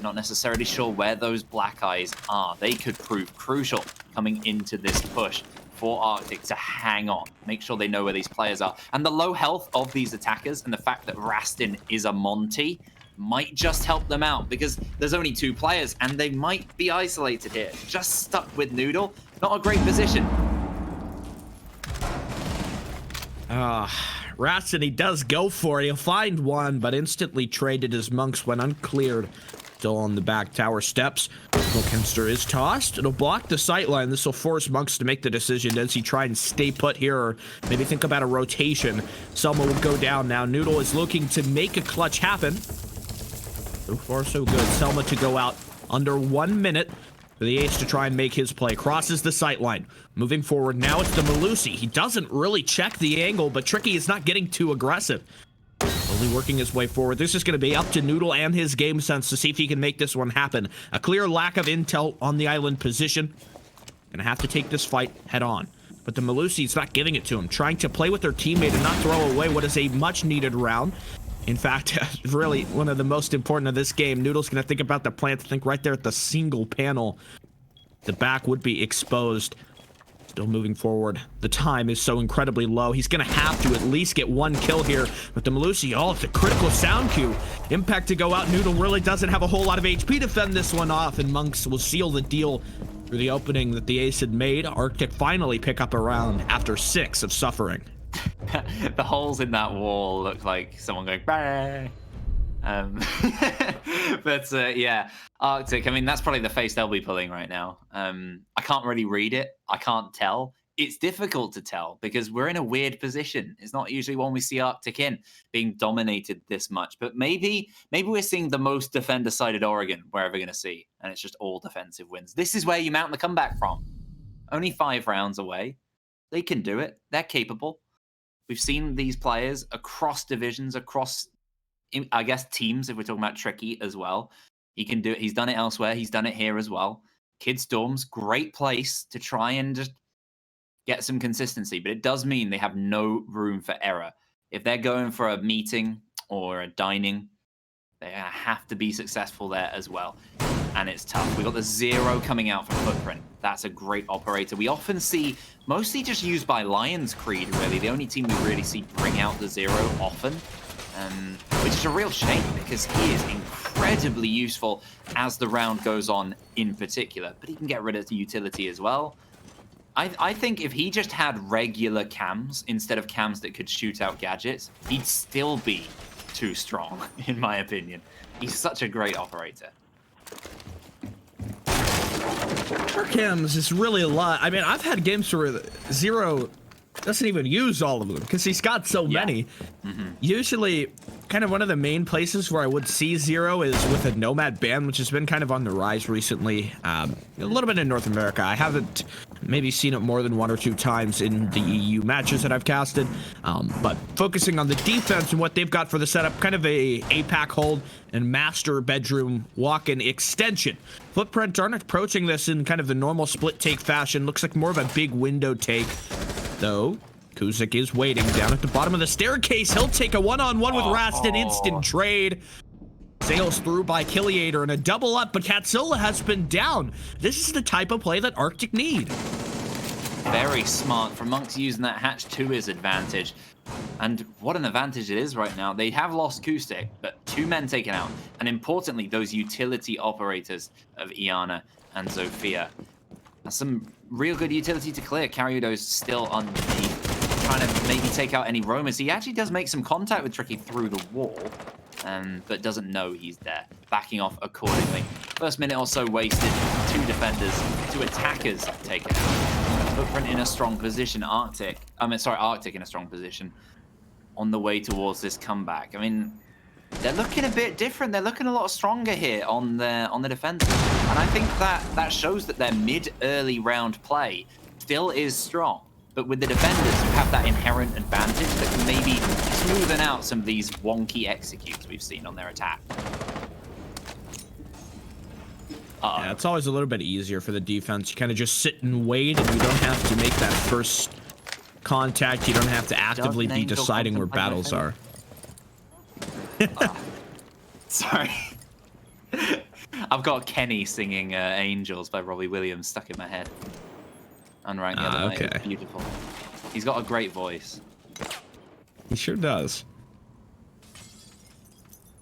Not necessarily sure where those black eyes are. They could prove crucial coming into this push for Arctic to hang on. Make sure they know where these players are. And the low health of these attackers and the fact that Rastin is a Monty might just help them out, because there's only 2 players and they might be isolated here. Just stuck with Noodle. Not a great position.
Rastin, he does go for it. He'll find one, but instantly traded as monks went uncleared. Still on the back tower steps. Volkenster is tossed. It'll block the sightline. This will force monks to make the decision. Does he try and stay put here, or maybe think about a rotation? Selma will go down now. Noodle is looking to make a clutch happen. So far, so good. Selma to go out under 1 minute for the ace to try and make his play. Crosses the sightline. Moving forward now, it's the Malusi. He doesn't really check the angle, but Tricky is not getting too aggressive. Only working his way forward. This is going to be up to Noodle and his game sense to see if he can make this one happen. A clear lack of intel on the island position. Gonna have to take this fight head on. But the Malusi's not giving it to him. Trying to play with their teammate and not throw away what is a much needed round. In fact, really one of the most important of this game. Noodle's gonna think about the plant. Think right there at the single panel. The back would be exposed. Still moving forward. The time is so incredibly low. He's going to have to at least get 1 kill here. But the Malusi, oh, it's a critical sound cue. Impact to go out. Noodle really doesn't have a whole lot of HP to fend this one off. And monks will seal the deal through the opening that the ace had made. Arctic finally pick up a round after 6 of suffering.
The holes in that wall look like someone going, bah! But yeah, Arctic, I mean, that's probably the face they'll be pulling right now. I can't really read it. I can't tell. It's difficult to tell because we're in a weird position. It's not usually one we see Arctic in, being dominated this much. But maybe we're seeing the most defender-sided Oregon we're ever going to see, and it's just all defensive wins. This is where you mount the comeback from. Only 5 rounds away. They can do it. They're capable. We've seen these players across divisions, across, I guess, teams, if we're talking about Tricky as well. He can do it. He's done it elsewhere. He's done it here as well. Kid Storm's great place to try and just get some consistency, but it does mean they have no room for error. If they're going for a meeting or a dining, they have to be successful there as well. And it's tough. We've got the 0 coming out from Footprint. That's a great operator. We often see, mostly just used by Lion's Creed, really. The only team we really see bring out the 0 often. Which is a real shame because he is incredibly useful as the round goes on in particular. But he can get rid of the utility as well. I think if he just had regular cams instead of cams that could shoot out gadgets, he'd still be too strong, in my opinion. He's such a great operator.
Cams is really a lot. I mean, I've had games where 0 doesn't even use all of them because he's got so many. Usually, kind of one of the main places where I would see 0 is with a Nomad ban, which has been kind of on the rise recently. A little bit in North America. I haven't maybe seen it more than 1 or 2 times in the EU matches that I've casted. But focusing on the defense and what they've got for the setup, kind of a APAC hold and master bedroom walk-in extension. Footprint aren't approaching this in kind of the normal split take fashion. Looks like more of a big window take. Though, Kuzik is waiting down at the bottom of the staircase. He'll take a one-on-one with Rastin. Instant trade. Sails through by Killiator and a double up, but Katsola has been down. This is the type of play that Arctic need.
Very smart from Monks using that hatch to his advantage. And what an advantage it is right now. They have lost Kusik, but 2 men taken out. And importantly, those utility operators of Iana and Zofia. Some real good utility to clear. Karyudo's still underneath, trying to maybe take out any roamers. He actually does make some contact with Tricky through the wall, but doesn't know he's there. Backing off accordingly. First minute or so wasted. 2 defenders, 2 attackers taken out. Footprint in a strong position. Arctic in a strong position on the way towards this comeback. I mean, they're looking a bit different. They're looking a lot stronger here on the defense. And I think that shows that their mid-early round play still is strong. But with the defenders who have that inherent advantage that can maybe smoothen out some of these wonky executes we've seen on their attack.
Yeah, it's always a little bit easier for the defense. You kind of just sit and wait, and you don't have to make that first contact. You don't have to actively be deciding where battles are.
Sorry. I've got Kenny singing Angels by Robbie Williams stuck in my head. Unranked the other night. It was beautiful. He's got a great voice.
He sure does.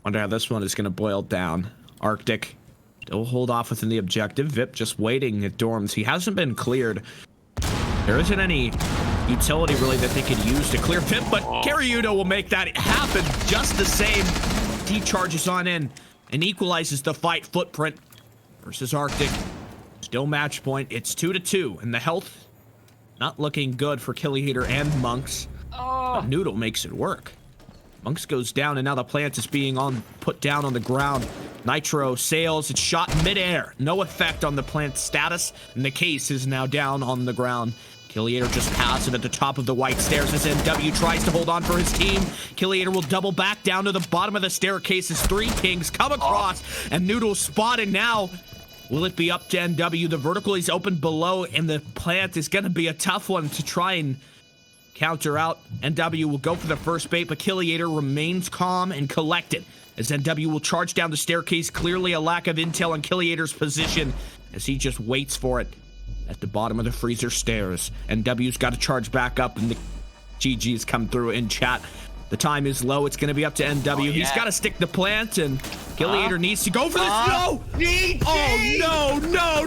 Wonder how this one is going to boil down. Arctic still hold off within the objective. Vip just waiting at dorms. He hasn't been cleared. There isn't any utility really that they could use to clear Pip, but Karyudo will make that happen just the same. He charges on in and equalizes the fight. Footprint versus Arctic. Still match point. It's 2-2, and the health not looking good for Killy Hater and Monks. But Noodle makes it work. Monks goes down, and now the plant is being put down on the ground. Nitro sails, it's shot midair. No effect on the plant's status, and the case is now down on the ground. Killiator just passes it at the top of the white stairs as NW tries to hold on for his team. Killiator will double back down to the bottom of the staircase as 3 Kings come across, and Noodle spotted now. Will it be up to NW? The vertical is open below, and the plant is going to be a tough one to try and counter out. NW will go for the first bait, but Killiator remains calm and collected as NW will charge down the staircase. Clearly a lack of intel on Killiator's position as he just waits for it at the bottom of the freezer stairs. NW's got to charge back up, and the GG's come through in chat. The time is low. It's going to be up to NW. He's got to stick the plant, and Killiator needs to go for this. No!
GG!
Oh, no!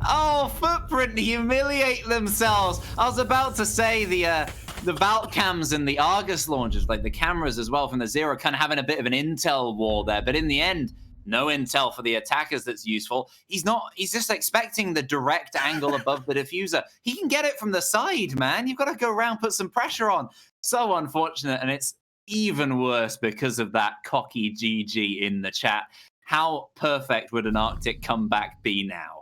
Oh, Footprint humiliate themselves. I was about to say the Vault cams and the Argus launchers, like the cameras as well from the Zero, kind of having a bit of an intel war there. But in the end, no intel for the attackers that's useful. He's just expecting the direct angle above the diffuser. He can get it from the side, man. You've got to go around, put some pressure on. So unfortunate, and it's even worse because of that cocky GG in the chat. How perfect would an Arctic comeback be now?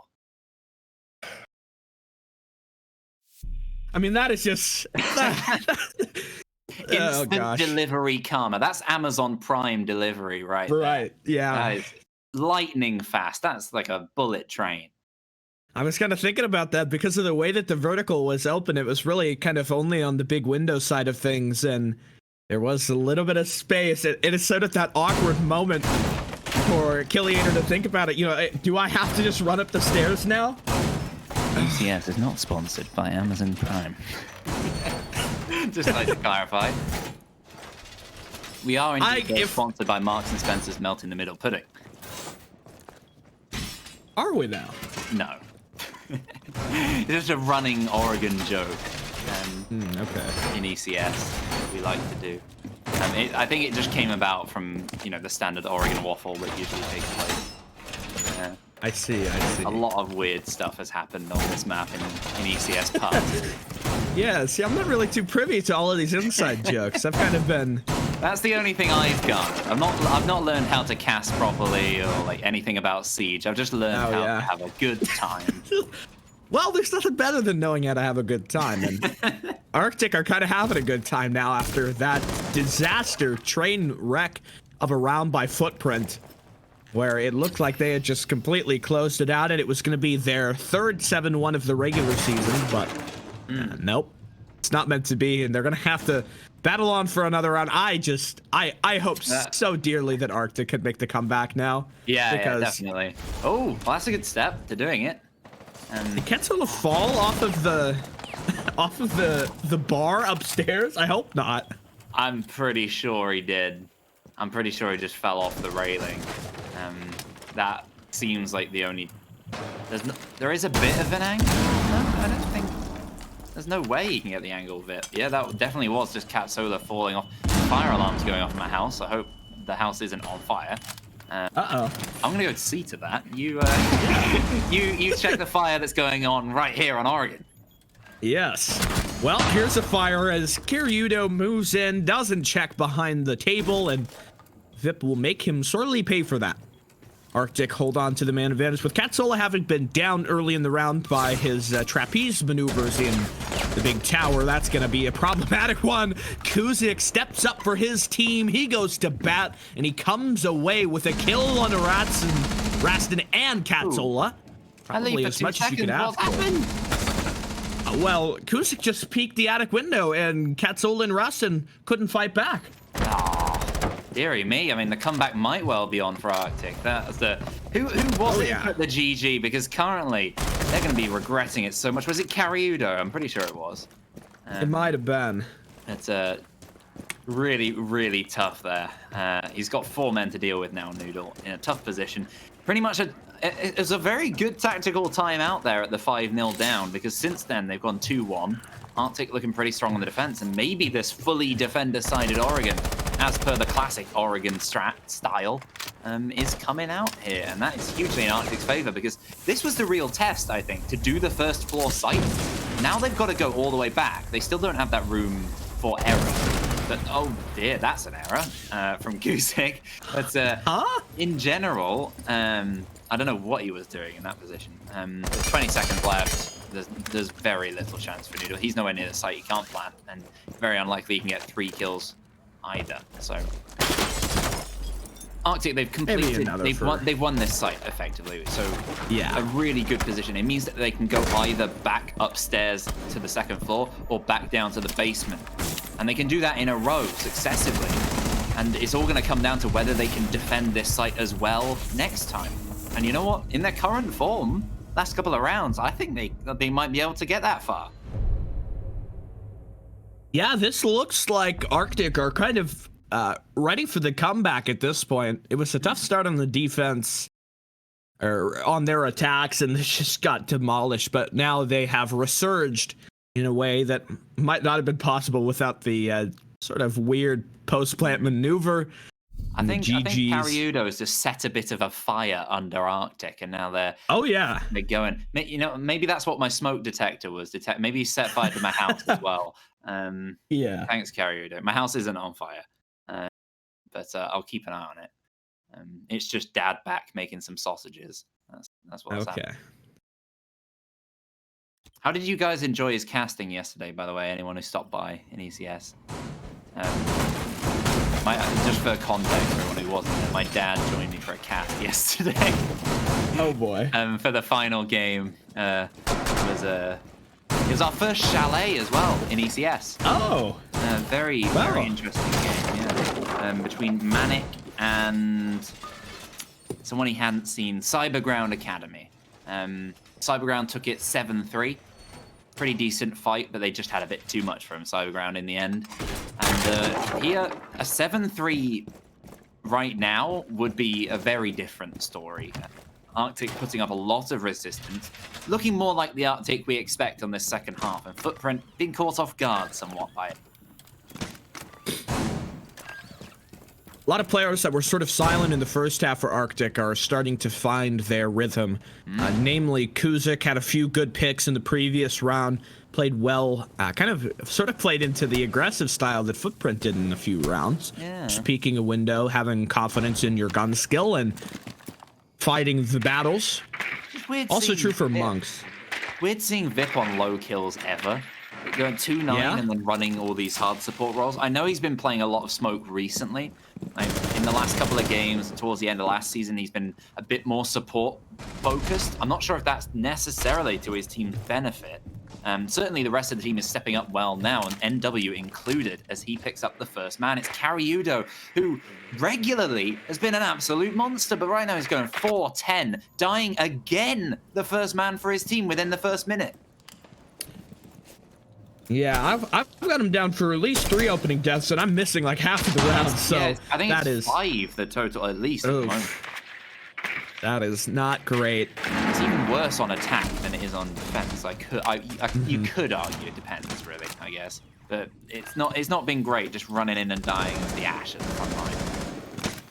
I mean, that is just
instant delivery karma. That's Amazon Prime delivery, right?
Right. Yeah.
That is lightning fast. That's like a bullet train.
I was kind of thinking about that because of the way that the vertical was open. It was really kind of only on the big window side of things, and there was a little bit of space. It is sort of that awkward moment for Killiator to think about it. You know, do I have to just run up the stairs now?
ECS is not sponsored by Amazon Prime. Just like to clarify. We are indeed sponsored by Marks and Spencer's Melt in the Middle Pudding.
Are we now?
No. It's just a running Oregon joke.
Okay.
In ECS, we like to do. I think it just came about from, you know, the standard Oregon waffle that usually takes place. Yeah.
I see.
A lot of weird stuff has happened on this map in ECS past.
Yeah, see, I'm not really too privy to all of these inside jokes. I've kind of been...
That's the only thing I've got. I've not learned how to cast properly or like anything about Siege. I've just learned how to have a good time.
Well, there's nothing better than knowing how to have a good time, and Arctic are kind of having a good time now after that disaster train wreck of a round by Footprint, where it looked like they had just completely closed it out, and it was going to be their third 7-1 of the regular season, but nope, it's not meant to be, and they're going to have to battle on for another round. I hope so dearly that Arctic could make the comeback now.
Yeah, definitely. Oh, well, that's a good step to doing it.
Did Ketzel fall off of the bar upstairs? I hope not.
I'm pretty sure he did. I'm pretty sure he just fell off the railing. That seems like the only... There is a bit of an angle? No, I don't think... There's no way you can get the angle of it. Yeah, that definitely was just Catsola falling off. Fire alarm's going off in my house. I hope the house isn't on fire.
I'm
gonna go see to that. You check the fire that's going on right here on Oregon.
Yes. Well, here's a fire as Kiryudo moves in, doesn't check behind the table, and Vip will make him sorely pay for that. Arctic hold on to the man advantage, with Catsola having been down early in the round by his trapeze maneuvers in the big tower. That's going to be a problematic one. Kuzik steps up for his team. He goes to bat, and he comes away with a kill on Rastin and Catsola. Probably as much as you could ask for. Well, Kuzik just peeked the attic window, and Catsola and Rastin couldn't fight back.
Deary me, I mean, the comeback might well be on for Arctic. That's the... Who was it who put the GG? Because currently, they're going to be regretting it so much. Was it Karyudo? I'm pretty sure it was.
It might have been.
It's really, really tough there. He's got 4 men to deal with now, Noodle, in a tough position. Pretty much it was a very good tactical time out there at the 5-0 down, because since then they've gone 2-1. Arctic looking pretty strong on the defense, and maybe this fully defender-sided Oregon, as per the classic Oregon strat style, is coming out here. And that is hugely in Arctic's favor, because this was the real test, I think, to do the first floor site. Now they've got to go all the way back. They still don't have that room for error. But, oh dear, that's an error from Gusick. But in general, I don't know what he was doing in that position. There's 20 seconds left. There's very little chance for Noodle. He's nowhere near the site. He can't plant, and very unlikely he can get 3 kills either. So Arctic, they've completed. They've won this site effectively. So yeah, a really good position. It means that they can go either back upstairs to the 2nd floor or back down to the basement, and they can do that in a row successively. And it's all going to come down to whether they can defend this site as well next time. And you know what? In their current form, last couple of rounds, I think they might be able to get that far.
Yeah, this looks like Arctic are kind of ready for the comeback at this point. It was a tough start on the defense, or on their attacks, and they just got demolished. But now they have resurged in a way that might not have been possible without the sort of weird post-plant maneuver.
I think Cariudo has just set a bit of a fire under Arctic, and now they're they're going. You know, maybe that's what my smoke detector was. Maybe he set fire to my house as well.
Yeah.
Thanks, Cariudo. My house isn't on fire, but I'll keep an eye on it. It's just Dad back making some sausages. That's what's happening. How did you guys enjoy his casting yesterday? By the way, anyone who stopped by in ECS. Just for context, for everyone who wasn't there, my dad joined me for a cast yesterday.
Oh boy!
For the final game, it was our first chalet as well in ECS.
Oh,
very interesting game. Yeah, between Manic and someone he hadn't seen, Cyberground Academy. Cyberground took it 7-3. Pretty decent fight, but they just had a bit too much from Cyberground in the end. And here, a 7-3 right now would be a very different story. Arctic putting up a lot of resistance, looking more like the Arctic we expect on this second half, and Footprint being caught off guard somewhat by it.
A lot of players that were sort of silent in the first half for Arctic are starting to find their rhythm. Namely, Kuzik had a few good picks in the previous round, played well, sort of played into the aggressive style that Footprint did in a few rounds. Yeah. Just peeking a window, having confidence in your gun skill, and fighting the battles. Also true for Monks.
Weird seeing Vip on low kills ever. Going 2-9 and then running all these hard support roles. I know he's been playing a lot of smoke recently. In the last couple of games, towards the end of last season, he's been a bit more support focused. I'm not sure if that's necessarily to his team's benefit. Certainly the rest of the team is stepping up well now, and NW included, as he picks up the first man. It's Cariudo, who regularly has been an absolute monster, but right now he's going 4-10, dying again the first man for his team within the first minute.
Yeah, I've got him down for at least 3 opening deaths, and I'm missing like half of the rounds. So
yeah, I think it's 5 the total at least at the moment.
That is not great.
It's even worse on attack than it is on defense. You could argue it depends, really, I guess, but it's not been great just running in and dying with the Ash at the front line.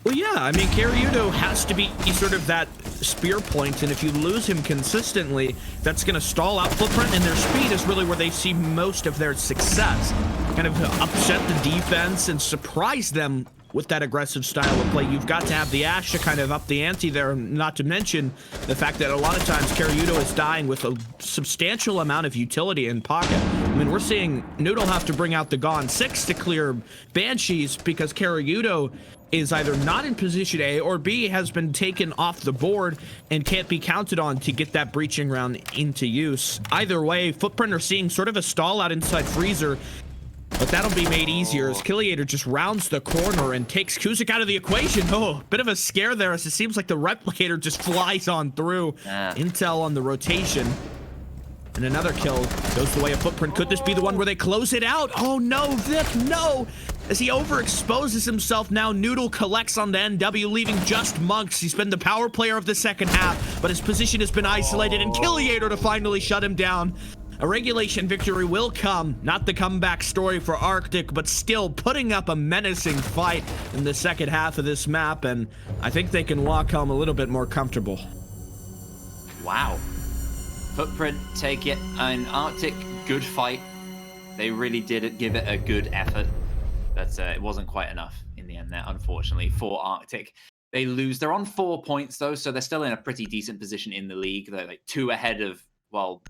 Well, yeah, I mean, Cariudo has to be sort of that spear point, and if you lose him consistently, that's going to stall out Footprint, and their speed is really where they see most of their success. Kind of upset the defense and surprise them with that aggressive style of play. You've got to have the Ash to kind of up the ante there, not to mention the fact that a lot of times Cariudo is dying with a substantial amount of utility in pocket. I mean, we're seeing Noodle have to bring out the Gone 6 to clear Banshees because Cariudo is either not in position A, or B, has been taken off the board and can't be counted on to get that breaching round into use. Either way, Footprint are seeing sort of a stall out inside Freezer, but that'll be made easier as Killiator just rounds the corner and takes Kuzik out of the equation. Oh, bit of a scare there, as it seems like the Replicator just flies on through. Intel on the rotation. And another kill goes the way of Footprint. Could this be the one where they close it out? Oh no, Vip, no! As he overexposes himself now, Noodle collects on the NW, leaving just Monks. He's been the power player of the second half, but his position has been isolated, and Killiator to finally shut him down. A regulation victory will come, not the comeback story for Arctic, but still putting up a menacing fight in the second half of this map, and I think they can walk home a little bit more comfortable.
Wow. Footprint take it, and Arctic, good fight. They really did give it a good effort, but it wasn't quite enough in the end there, unfortunately, for Arctic. They lose. They're on 4 points, though, so they're still in a pretty decent position in the league. They're like 2 ahead of, well,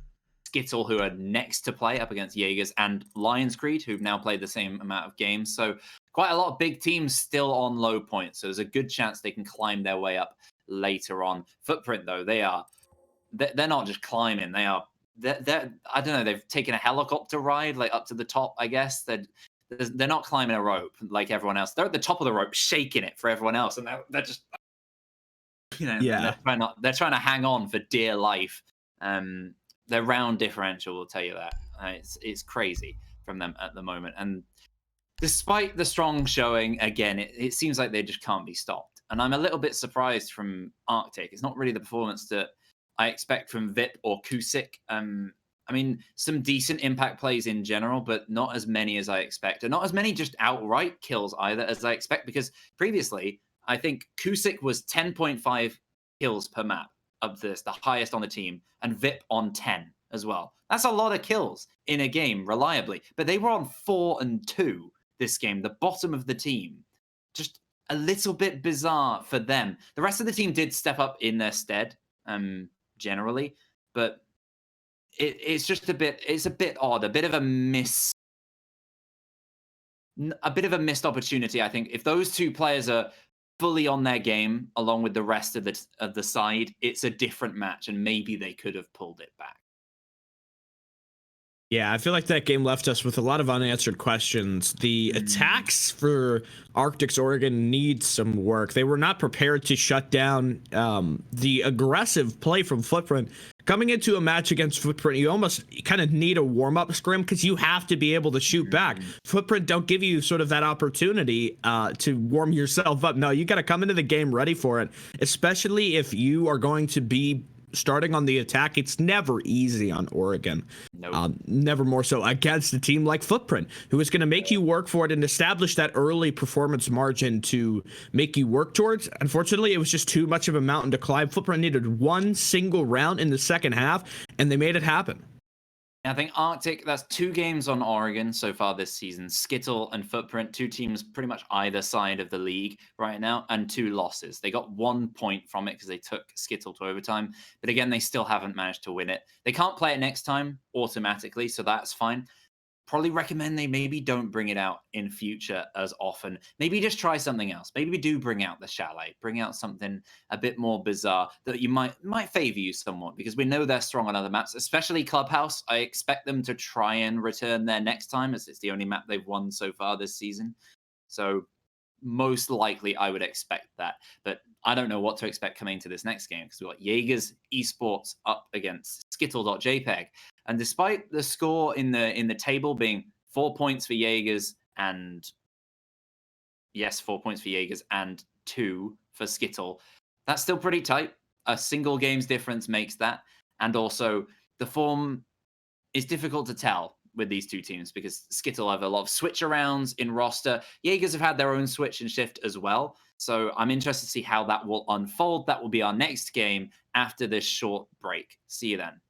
Skittle, who are next to play up against Jaegers, and Lionscreed, who've now played the same amount of games. So quite a lot of big teams still on low points. So there's a good chance they can climb their way up later on. Footprint, though, they're not just climbing. They're I don't know, they've taken a helicopter ride like up to the top, I guess. They're not climbing a rope like everyone else. They're at the top of the rope, shaking it for everyone else, and they're just,
yeah,
they're trying to hang on for dear life. Their round differential will tell you that. It's crazy from them at the moment. And despite the strong showing, again, it seems like they just can't be stopped. And I'm a little bit surprised from Arctic. It's not really the performance that I expect from Vip or Kusik. I mean, some decent impact plays in general, but not as many as I expect. And not as many just outright kills either as I expect, because previously, I think Kusik was 10.5 kills per map of this, the highest on the team, and Vip on 10 as well. That's a lot of kills in a game, reliably. But they were on 4 and 2 this game, the bottom of the team. Just a little bit bizarre for them. The rest of the team did step up in their stead, generally, but it's a bit odd, a bit of a missed opportunity. I think if those two players are fully on their game along with the rest of the side, it's a different match, and maybe they could have pulled it back.
Yeah, I feel like that game left us with a lot of unanswered questions. The attacks for Arctic's Oregon need some work. They were not prepared to shut down the aggressive play from Footprint. Coming into a match against Footprint, you almost kind of need a warm-up scrim because you have to be able to shoot back. Footprint don't give you sort of that opportunity to warm yourself up. No, you got to come into the game ready for it, especially if you are going to be starting on the attack. It's never easy on Oregon. Nope. Never more so against a team like Footprint, who is going to make you work for it and establish that early performance margin to make you work towards. Unfortunately, it was just too much of a mountain to climb. Footprint needed one single round in the second half, and they made it happen.
I think Arctic, that's 2 games on Oregon so far this season. Skittle and Footprint, 2 teams pretty much either side of the league right now, and 2 losses. They got 1 point from it because they took Skittle to overtime. But again, they still haven't managed to win it. They can't play it next time automatically, so that's fine. Probably recommend they maybe don't bring it out in future as often. Maybe just try something else. Maybe we do bring out the Chalet, bring out something a bit more bizarre that you might favor you somewhat, because we know they're strong on other maps, especially Clubhouse. I expect them to try and return there next time, as it's the only map they've won so far this season. So most likely I would expect that, but I don't know what to expect coming to this next game, because we've got Jaegers Esports up against Skittle.jpg. And despite the score in the table being 4 points for Jaegers and 4 points for Jaegers and 2 for Skittle, that's still pretty tight. A single game's difference makes that. And also the form is difficult to tell with these 2 teams, because Skittle have a lot of switch arounds in roster. Jaegers have had their own switch and shift as well. So I'm interested to see how that will unfold. That will be our next game after this short break. See you then.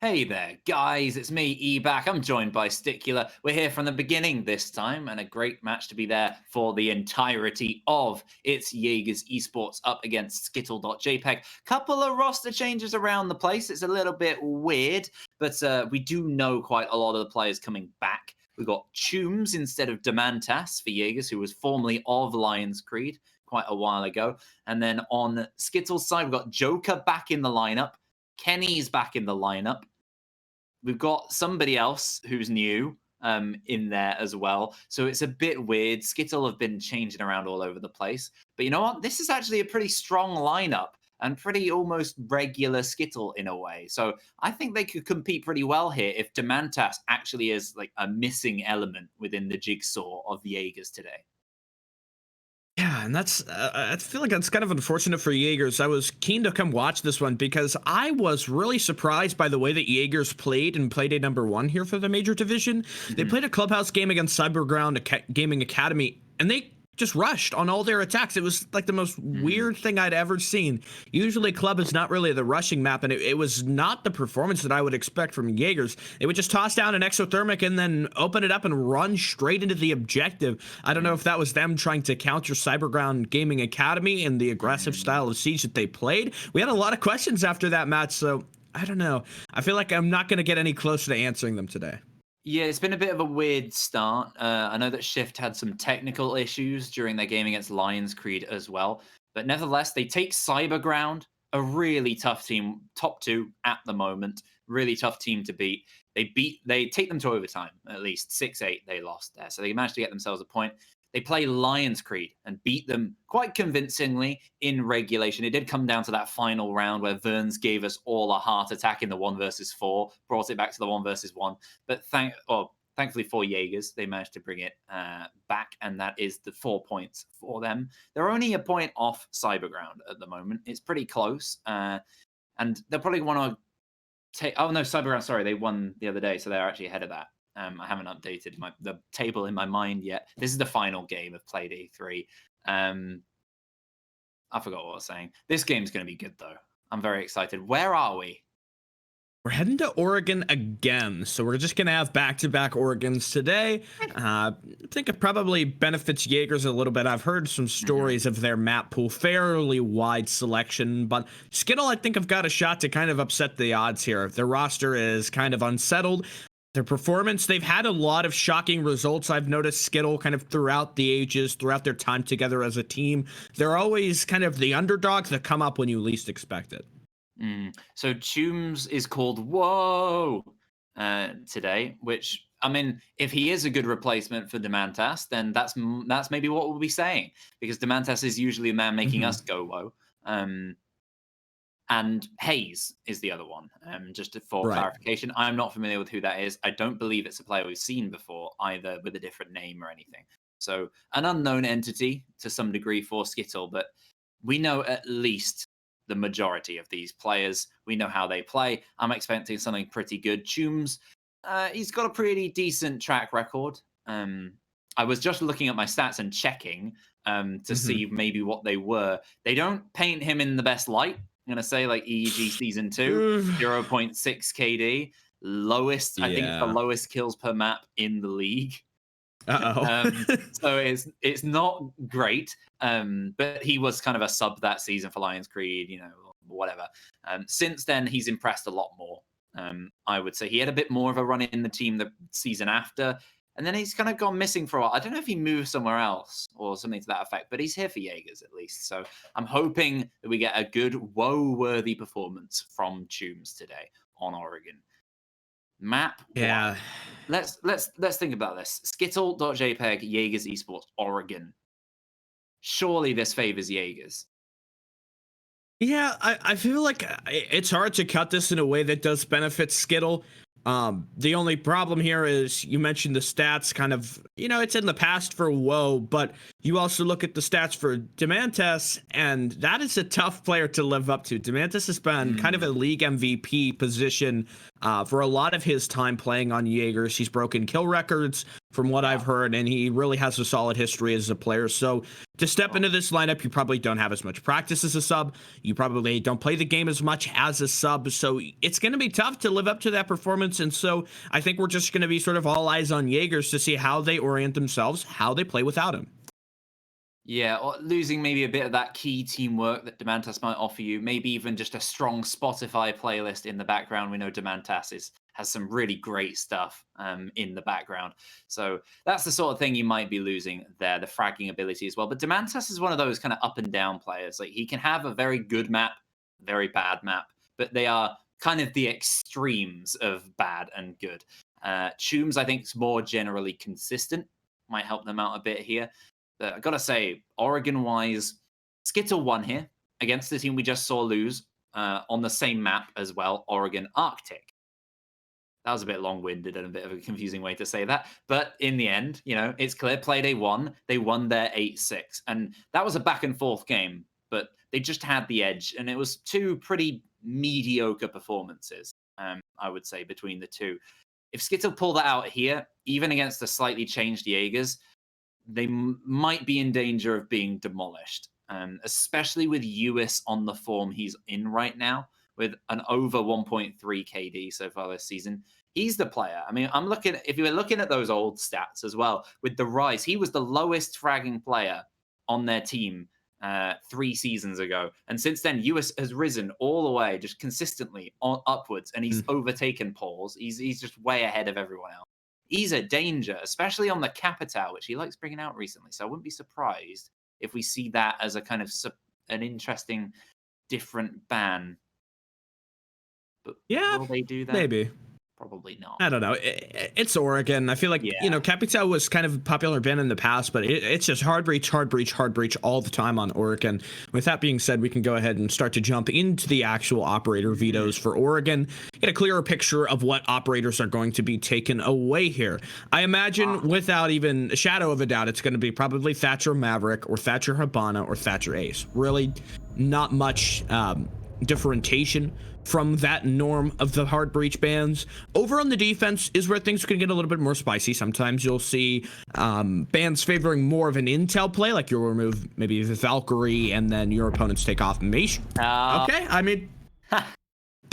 Hey there, guys, it's me, E-Back. I'm joined by Stickula. We're here from the beginning this time, and a great match to be there for the entirety of It's Jaeger's Esports up against Skittle.jpg. Couple of roster changes around the place. It's a little bit weird, but we do know quite a lot of the players coming back. We've got Chooms instead of Demantas for Jaegers, who was formerly of Lion's Creed quite a while ago. And then on Skittle's side, we've got Joker back in the lineup. Kenny's back in the lineup. We've got somebody else who's new in there as well. So it's a bit weird. Skittle have been changing around all over the place. But you know what? This is actually a pretty strong lineup and pretty almost regular Skittle in a way. So I think they could compete pretty well here if Demantas actually is like a missing element within the jigsaw of the Jaegers today.
Yeah, and that's I feel like that's kind of unfortunate for Jaegers. I was keen to come watch this one because I was really surprised by the way that Jaegers played in Playday #1 here for the Major Division. They played a clubhouse game against Cyberground Gaming Academy, and they just rushed on all their attacks. It was like the most weird thing I'd ever seen. Usually Club is not really the rushing map, and it was not the performance that I would expect from Jaegers. They would just toss down an exothermic and then open it up and run straight into the objective. I don't know if that was them trying to counter Cyberground Gaming Academy and the aggressive style of siege that they played. We had a lot of questions after that match, so I don't know. I feel like I'm not going to get any closer to answering them today.
Yeah, it's been a bit of a weird start. I know that Shift had some technical issues during their game against Lion's Creed as well. But nevertheless, they take Cyberground, a really tough team, top 2 at the moment. Really tough team to beat. They take them to overtime, at least 6-8 they lost there. So they managed to get themselves a point. They play Lion's Creed and beat them quite convincingly in regulation. It did come down to that final round where Verns gave us all a heart attack in the 1 versus 4, brought it back to the 1 versus 1. But thankfully for Jaegers, they managed to bring it back, and that is the 4 points for them. They're only a point off Cyberground at the moment. It's pretty close, and they'll probably want to take... Oh, no, Cyberground, sorry, they won the other day, so they're actually ahead of that. I haven't updated the table in my mind yet. This is the final game of Playday 3. I forgot what I was saying. This game's going to be good, though. I'm very excited. Where are we?
We're heading to Oregon again, so we're just gonna have back-to-back Oregons today. I think it probably benefits Jaegers a little bit. I've heard some stories of their map pool, fairly wide selection, but Skittle, I think, have got a shot to kind of upset the odds here. Their roster is kind of unsettled. Their performance, they've had a lot of shocking results. I've noticed Skittle kind of throughout the ages, throughout their time together as a team. They're always kind of the underdogs that come up when you least expect it.
So Toombs is called Whoa today, which, I mean, if he is a good replacement for Demantas, then that's maybe what we'll be saying, because Demantas is usually a man making us go whoa. And Hayes is the other one. Just for clarification, I'm not familiar with who that is. I don't believe it's a player we've seen before, either with a different name or anything. So an unknown entity to some degree for Skittle, but we know at least the majority of these players. We know how they play. I'm expecting something pretty good. Toombs, he's got a pretty decent track record. I was just looking at my stats and checking to see maybe what they were. They don't paint him in the best light. I'm going to say like EEG Season 2, 0.6 KD. Lowest, I think it's the lowest kills per map in the league. So it's not great, but he was kind of a sub that season for Lions Creed, you know, whatever. Since then, he's impressed a lot more. I would say he had a bit more of a run in the team the season after, and then he's kind of gone missing for a while. I don't know if he moved somewhere else or something to that effect, but he's here for Jaegers at least. So I'm hoping that we get a good woe-worthy performance from Toombs today on Oregon. Map.
Yeah.
One. Let's think about this. Skittle.jpg, Jaegers Esports, Oregon. Surely this favors Jaegers.
Yeah, I feel like it's hard to cut this in a way that does benefit Skittle. The only problem here is you mentioned the stats kind of, you know, it's in the past for Woe, but you also look at the stats for Demantas, and that is a tough player to live up to. Demantas has been kind of a league MVP position for a lot of his time playing on Jaegers. He's broken kill records from what I've heard, and he really has a solid history as a player. So to step into this lineup, you probably don't have as much practice as a sub. You probably don't play the game as much as a sub. So it's going to be tough to live up to that performance. And so I think we're just going to be sort of all eyes on Jaegers to see how they orient themselves, how they play without him.
Yeah, or losing maybe a bit of that key teamwork that Demantas might offer you. Maybe even just a strong Spotify playlist in the background. We know Demantas has some really great stuff in the background. So that's the sort of thing you might be losing there, the fragging ability as well. But Demantas is one of those kind of up and down players. Like, he can have a very good map, very bad map, but they are kind of the extremes of bad and good. Toombs, I think, is more generally consistent. Might help them out a bit here. But I gotta say, Oregon-wise, Skittle won here against the team we just saw lose on the same map as well, Oregon Arctic. That was a bit long-winded and a bit of a confusing way to say that. But in the end, you know, it's clear Playday won. They won their 8-6. And that was a back-and-forth game, but they just had the edge. And it was two pretty mediocre performances, I would say, between the two. If Skittle pull that out here, even against the slightly changed Jaegers, they might be in danger of being demolished, especially with Uis on the form he's in right now, with an over 1.3 KD so far this season. He's the player. I mean, if you were looking at those old stats as well, with the rise, he was the lowest fragging player on their team 3 seasons ago. And since then, Uis has risen all the way, just consistently upwards, and he's overtaken Pauls. He's just way ahead of everyone else. He's a danger, especially on the Capital, which he likes bringing out recently. So I wouldn't be surprised if we see that as a kind of an interesting, different ban. But will they do that?
Maybe.
Probably not.
I don't know. It's Oregon. I feel like, you know, Capital was kind of a popular ban in the past, but it's just hard breach all the time on Oregon. With that being said, we can go ahead and start to jump into the actual operator vetoes for Oregon, get a clearer picture of what operators are going to be taken away here. I imagine without even a shadow of a doubt, it's going to be probably Thatcher Maverick or Thatcher Habana or Thatcher Ace. Really not much differentiation from that norm of the hard breach bans. Over on the defense is where things can get a little bit more spicy. Sometimes you'll see bans favoring more of an intel play, like you'll remove maybe the Valkyrie and then your opponents take off Mace. Okay, I mean,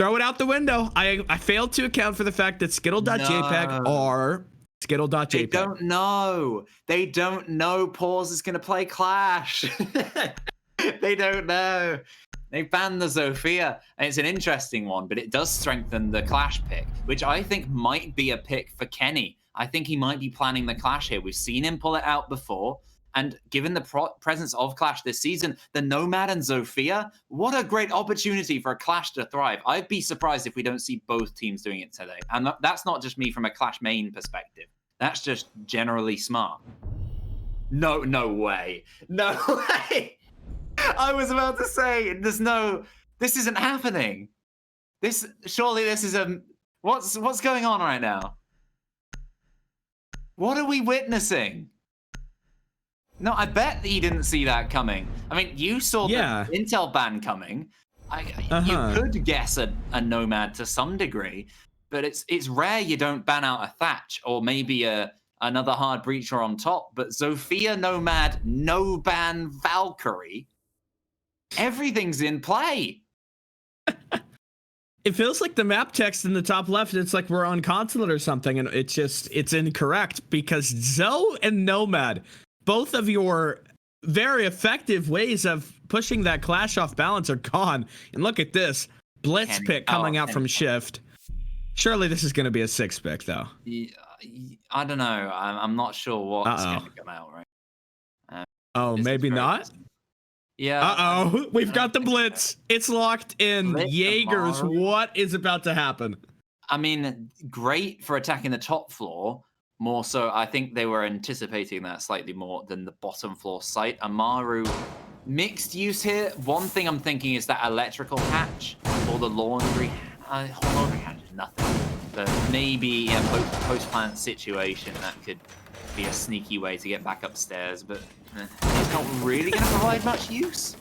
throw it out the window. I failed to account for the fact that skittle.jpg are skittle.jpg.
They don't know. They don't know Pause is going to play Clash. They don't know. They banned the Zofia, and it's an interesting one, but it does strengthen the Clash pick, which I think might be a pick for Kenny. I think he might be planning the Clash here. We've seen him pull it out before, and given the presence of Clash this season, the Nomad and Zofia, what a great opportunity for a Clash to thrive. I'd be surprised if we don't see both teams doing it today. And that's not just me from a Clash main perspective. That's just generally smart. No way. No way. I was about to say, this isn't happening. Surely this is what's going on right now? What are we witnessing? No, I bet that he didn't see that coming. I mean, you saw the Intel ban coming. You could guess a Nomad to some degree, but it's rare you don't ban out a Thatch or maybe another hard breacher on top. But Zofia, Nomad, no ban Valkyrie. Everything's in play.
It feels like the map text in the top left, it's like we're on Consulate or something, and it's incorrect because Zoe and Nomad, both of your very effective ways of pushing that Clash off balance are gone. And look at this. Blitz pick coming out from Shift. Surely this is going to be a 6 pick, though.
I don't know. I'm not sure what's going to come out, right?
Maybe not?
Yeah.
We've got the Blitz. It's locked in. Jaegers, what is about to happen?
I mean, great for attacking the top floor. More so, I think they were anticipating that slightly more than the bottom floor site. Amaru, mixed use here. One thing I'm thinking is that electrical hatch or the laundry. Laundry hatch is nothing. But maybe a post-plant situation that could be a sneaky way to get back upstairs. But it's not really going to provide much use,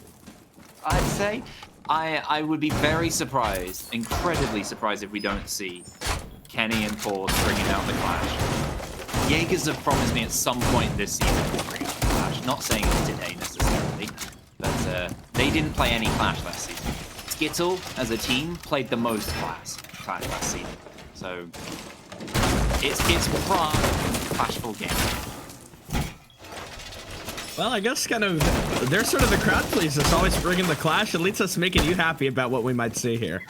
I'd say. I would be very surprised, incredibly surprised, if we don't see Kenny and Pause bringing out the Clash. Jaegers have promised me at some point this season to bring out the Clash. Not saying it's today necessarily, but they didn't play any Clash last season. Skittle, as a team, played the most Clash last season. So it's fun, Clashful game.
Well, I guess kind of they're sort of the crowd pleasers, always bringing the Clash. At least that's making you happy about what we might see here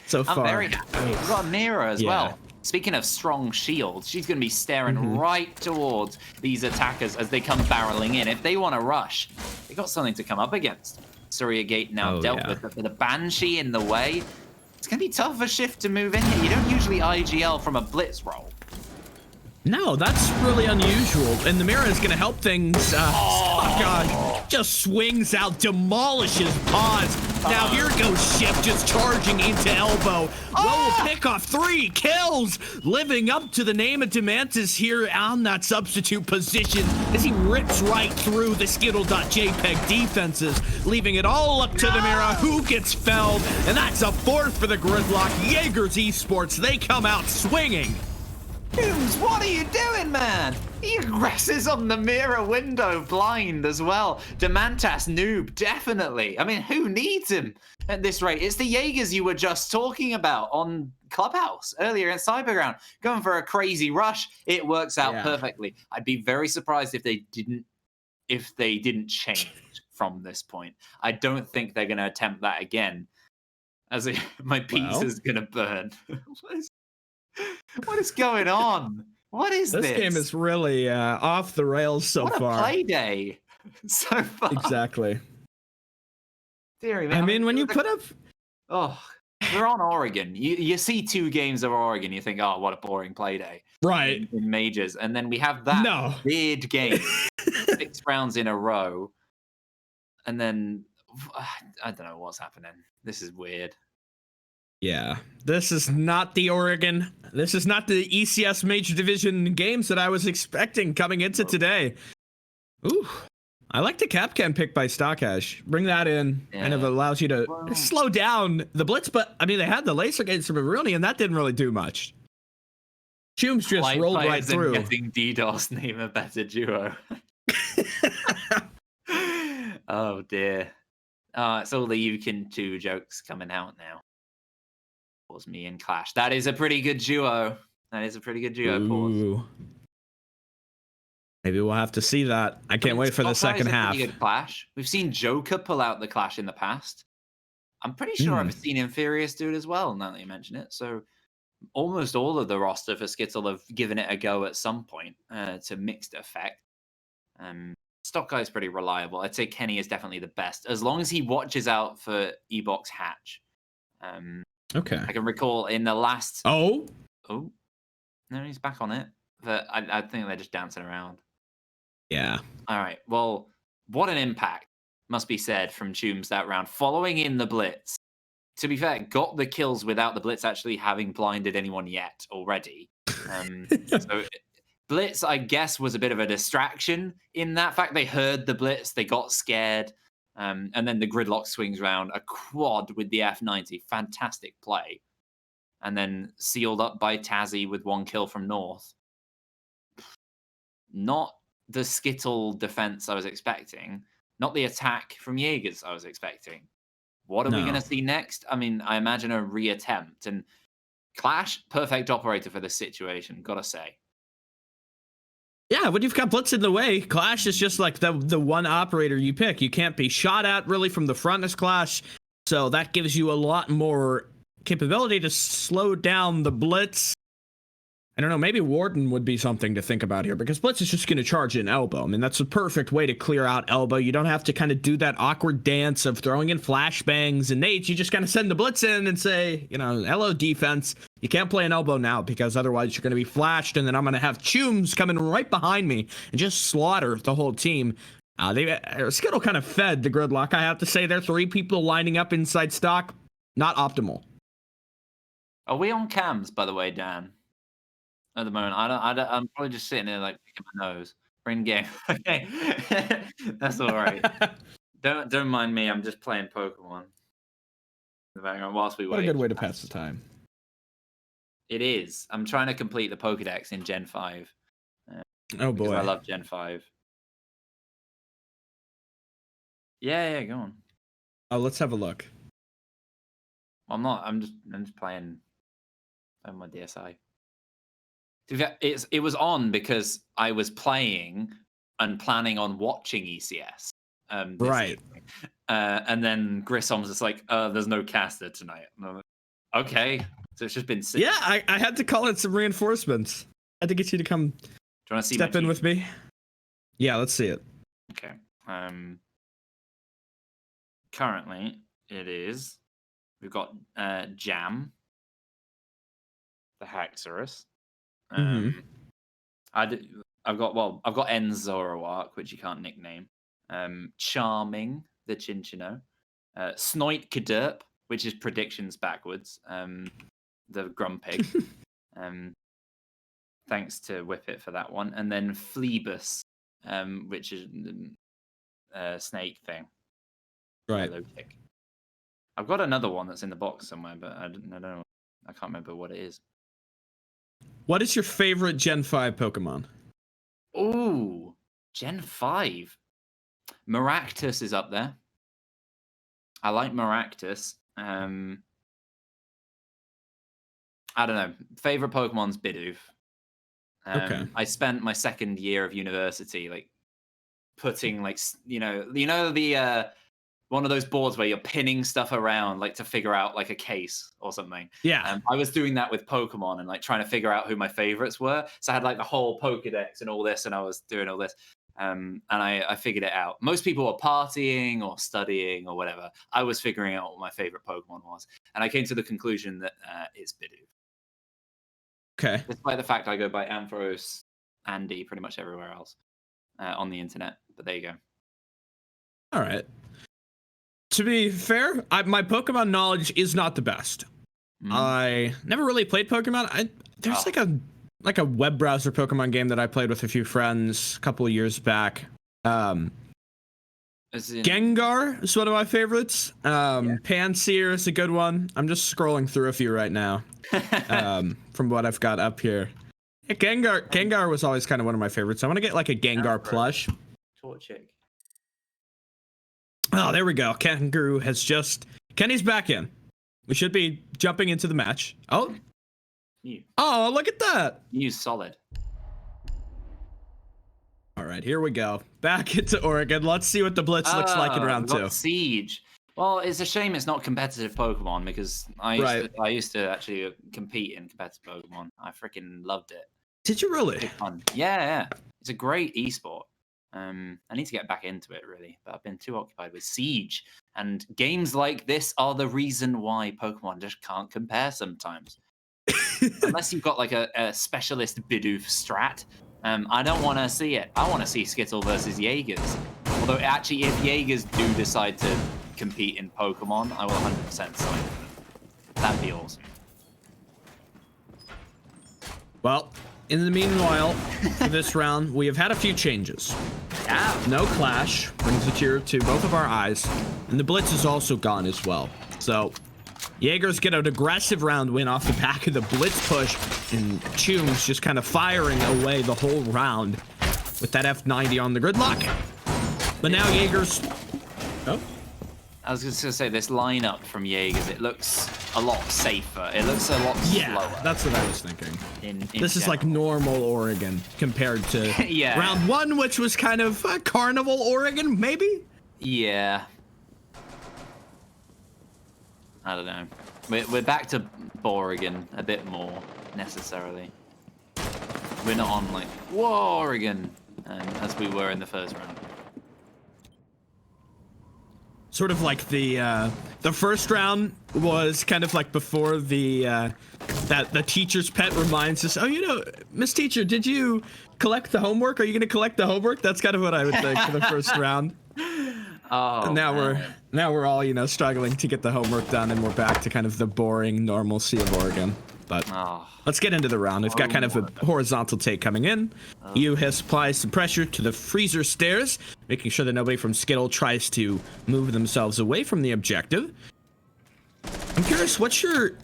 so far.
I'm very happy. We've got Mira as well. Speaking of strong shields, she's going to be staring right towards these attackers as they come barreling in. If they want to rush, they got something to come up against. Surya Gate now dealt with the Banshee in the way. It's going to be tough for Shift to move in here. You don't usually IGL from a blitz roll.
No, that's really unusual. And the Mira is going to help things. Oh, God. Just swings out, demolishes Pause. Now here goes Shift just charging into elbow. Will pick off 3 kills. Living up to the name of Demantis here on that substitute position as he rips right through the Skittle.jpg defenses, leaving it all up to the Mira who gets felled. And that's a 4th for the Gridlock. Jaegers Esports, they come out swinging.
Dooms, what are you doing, man? He aggresses on the mirror window blind as well. Demantas noob, definitely. I mean, who needs him at this rate? It's the Jaegers you were just talking about on Clubhouse earlier in Cyberground. Going for a crazy rush. It works out perfectly. I'd be very surprised if they didn't change from this point. I don't think they're going to attempt that again. As my piece is going to burn. What is going on? What is this?
This game is really off the rails so far.
What a Playday so far.
Exactly.
Theory, man.
I mean, when you put up...
Oh, we're on Oregon. You see 2 games of Oregon, you think, oh, what a boring Playday.
Right.
In majors. And then we have that weird game. 6 rounds in a row. And then, I don't know what's happening. This is weird.
Yeah, this is not the Oregon. This is not the ECS Major Division games that I was expecting coming into today. Ooh, I like the Capcan pick by Stockhash. Bring that in, and it allows you to slow down the blitz. But I mean, they had the laser gates from Iruni, and that didn't really do much. Humes just rolled right through.
Getting DDoS name a better duo. Oh dear. It's all the you can do jokes coming out now. Was me and Clash. That is a pretty good duo. That is a pretty good duo. Pause.
Ooh. Maybe we'll have to see that. I can't wait for the second half.
Pretty good Clash. We've seen Joker pull out the Clash in the past. I'm pretty sure I've seen Infurious do it as well, now that you mention it. So almost all of the roster for Skittle have given it a go at some point to mixed effect. Stock Guy's pretty reliable. I'd say Kenny is definitely the best, as long as he watches out for E-Box Hatch.
Okay.
I can recall in the last...
Oh,
no, he's back on it. But I think they're just dancing around.
yeah.
All right. Well, what an impact, must be said, from Toombs that round, following in the Blitz. To be fair, got the kills without the Blitz actually having blinded anyone yet already. So Blitz, I guess, was a bit of a distraction in that fact. They heard the Blitz, they got scared, and then the Gridlock swings round, a quad with the F90. Fantastic play. And then sealed up by Tazzy with 1 kill from North. Not the Skittle defense I was expecting. Not the attack from Jaegers I was expecting. What are we going to see next? I mean, I imagine a reattempt. And Clash, perfect operator for this situation, gotta say.
Yeah, when you've got Blitz in the way, Clash is just like the one operator you pick. You can't be shot at really from the front as Clash, so that gives you a lot more capability to slow down the Blitz. I don't know, maybe Warden would be something to think about here, because Blitz is just going to charge in elbow. I mean, that's a perfect way to clear out elbow. You don't have to kind of do that awkward dance of throwing in flashbangs and nades. You just kind of send the Blitz in and say, you know, hello, defense. You can't play an elbow now, because otherwise you're going to be flashed, and then I'm going to have Toombs coming right behind me and just slaughter the whole team. Skittle kind of fed the Gridlock, I have to say. There are 3 people lining up inside stock. Not optimal.
Are we on cams, by the way, Dan? At the moment, I'm probably just sitting there like picking my nose. We're in game. Okay, that's all right. Don't mind me. I'm just playing Pokemon in the background whilst we wait.
What a good way to pass the time.
It is. I'm trying to complete the Pokedex in Gen 5.
Oh boy,
I love Gen 5. Yeah, go on.
Oh, let's have a look.
I'm not. I'm just playing on my DSi. It was on because I was playing and planning on watching ECS.
Right.
And then Grissom's just like, there's no caster tonight. Like, okay. So it's just been sitting.
Yeah, I had to call it some reinforcements. I had to get you to come
Do you want to see
step in with me. Yeah, let's see it.
Okay. Currently, it is. We've got Jam, the Haxorus. I've got Enzoroark, which you can't nickname. Charming, the Chinchino. Snoit Kaderp, which is predictions backwards. The Grumpig. Thanks to Whippet for that one. And then Phlebas, which is a snake thing.
Right.
Tick. I've got another one that's in the box somewhere, but I don't know. I can't remember what it is.
What is your favorite Gen 5 Pokemon?
Ooh, Gen 5. Maractus is up there. I like Maractus. I don't know. Favorite Pokemon's Bidoof.
Okay.
I spent my second year of university like putting like the one of those boards where you're pinning stuff around like to figure out like a case or something.
Yeah.
I was doing that with Pokemon and like trying to figure out who my favorites were. So I had like the whole Pokedex and all this, and I was doing all this. And I figured it out. Most people were partying or studying or whatever. I was figuring out what my favorite Pokemon was. And I came to the conclusion that it's Bidoof.
Okay.
Despite the fact I go by Ampharos, Andy pretty much everywhere else on the internet. But there you go.
All right. To be fair, my Pokemon knowledge is not the best. I never really played Pokemon. There's like a web browser Pokemon game that I played with a few friends a couple of years back. Gengar is one of my favorites. Panseer is a good one. I'm just scrolling through a few right now. From what I've got up here. Yeah, Gengar was always kind of one of my favorites. I want to get like a Gengar plush.
Torchic.
Oh, there we go. Kangaroo has Kenny's back in. We should be jumping into the match. Oh.
You
Oh, look at that.
solid.
All right, here we go. Back into Oregon. Let's see what the Blitz looks like in round
we've got
2.
Siege. Well, it's a shame it's not competitive Pokemon because I used to actually compete in competitive Pokemon. I freaking loved it.
Did you really?
It's fun. Yeah. It's a great esport. I need to get back into it really, but I've been too occupied with Siege. And games like this are the reason why Pokemon just can't compare sometimes. Unless you've got like a specialist Bidoof strat. I don't want to see it. I want to see Skittle versus Jaegers. Although actually, if Jaegers do decide to compete in Pokemon, I will 100% sign for them. That'd be awesome.
Well, in the meanwhile, for this round, we have had a few changes.
Yeah.
No Clash brings a tear to both of our eyes, and the Blitz is also gone as well. So, Jaegers get an aggressive round win off the back of the Blitz push, and Chooms just kind of firing away the whole round with that F90 on the gridlock. But now Jaegers... Oh?
I was just going to say, this lineup from Jaegers, it looks a lot safer. It looks a lot slower.
That's what I was thinking.
In
this is like normal Oregon compared to round 1, which was kind of carnival Oregon, maybe?
Yeah. I don't know. We're back to Oregon a bit more, necessarily. We're not on, like, whoa, Oregon, as we were in the first round.
Sort of like the first round was kind of like before the the teacher's pet reminds us, oh, you know, Miss Teacher, did you collect the homework? Are you going to collect the homework? That's kind of what I would think for the first round.
Oh,
and now we're all, you know, struggling to get the homework done, and we're back to kind of the boring normalcy of Oregon. But let's get into the round. We've got kind of a horizontal take coming in. You has applied some pressure to the freezer stairs, making sure that nobody from Skittle tries to move themselves away from the objective. I'm curious, what's your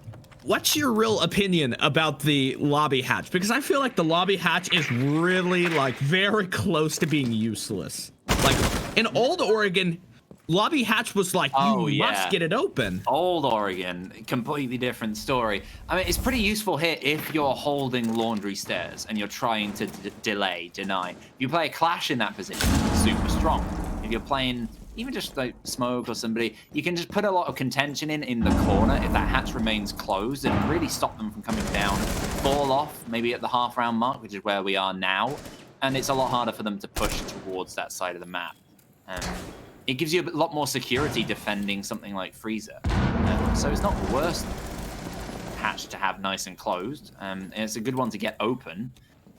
real opinion about the lobby hatch? Because I feel like the lobby hatch is really, like, very close to being useless. Like, in old Oregon, lobby hatch was like, you must get it open.
Old Oregon, completely different story. I mean, it's pretty useful here if you're holding laundry stairs and you're trying to deny. If you play a Clash in that position, it's super strong. If you're playing even just like Smoke or somebody, you can just put a lot of contention in the corner if that hatch remains closed and really stop them from coming down, fall off, maybe at the half round mark, which is where we are now. And it's a lot harder for them to push towards that side of the map. It gives you a lot more security defending something like Freezer. So it's not the worst hatch to have nice and closed. And it's a good one to get open.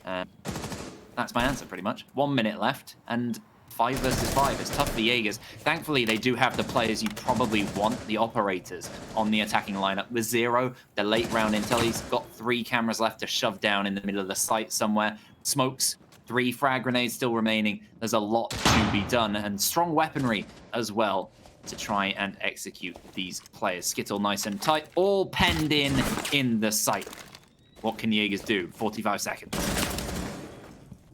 That's my answer, pretty much. 1 minute left, and 5 versus 5. It's tough for Jaegers. Thankfully, they do have the players you probably want, the operators, on the attacking lineup. With Zero, the late round intel, he's got 3 cameras left to shove down in the middle of the site somewhere. Smokes, 3 frag grenades still remaining. There's a lot to be done, and strong weaponry as well to try and execute these players. Skittle nice and tight, all penned in the site. What can Jaegers do? 45 seconds.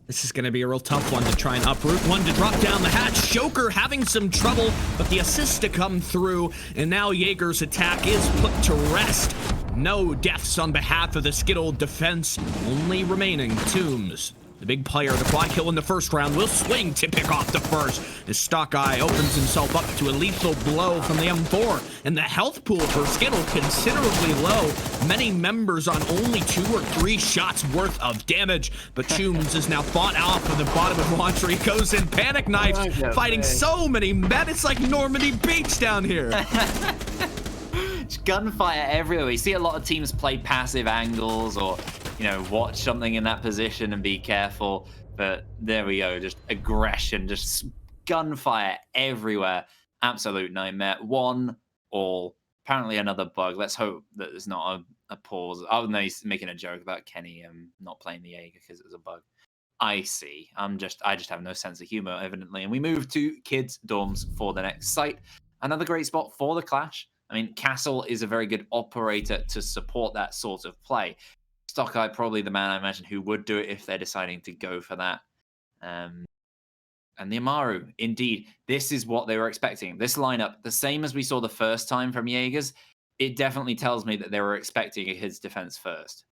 This is going to be a real tough one to try and uproot. One to drop down the hatch. Shoker having some trouble, but the assist to come through, and now Jaeger's attack is put to rest. No deaths on behalf of the Skittle defense. Only remaining Tombs. The big player, the quad kill in the first round, will swing to pick off the first. As Stockeye opens himself up to a lethal blow from the M4. And the health pool for Skittle considerably low. Many members on only 2 or 3 shots worth of damage. But Chooms is now fought off from the bottom of launcher. He goes in panic knife, fighting so many men. It's like Normandy Beach down here.
Gunfire everywhere. You see a lot of teams play passive angles or, you know, watch something in that position and be careful. But there we go. Just aggression, just gunfire everywhere. Absolute nightmare. 1-all. Apparently another bug. Let's hope that there's not a pause. Oh, no, he's making a joke about Kenny not playing the Jaeger because it was a bug. I see. I just have no sense of humor, evidently. And we move to kids' dorms for the next site. Another great spot for the Clash. I mean, Castle is a very good operator to support that sort of play. Stockeye, probably the man I imagine who would do it if they're deciding to go for that. And the Amaru, indeed, this is what they were expecting. This lineup, the same as we saw the first time from Jaegers, it definitely tells me that they were expecting his defense first.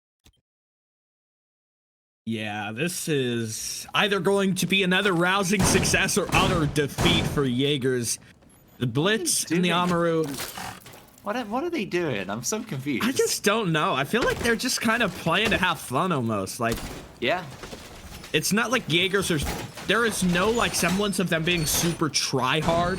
Yeah, this is either going to be another rousing success or utter defeat for Jaegers. The Blitz and the Amaru.
What are they doing? I'm so confused.
I just don't know. I feel like they're just kind of playing to have fun almost. Like,
yeah.
It's not like Jaegers are... There is no, like, semblance of them being super try-hard.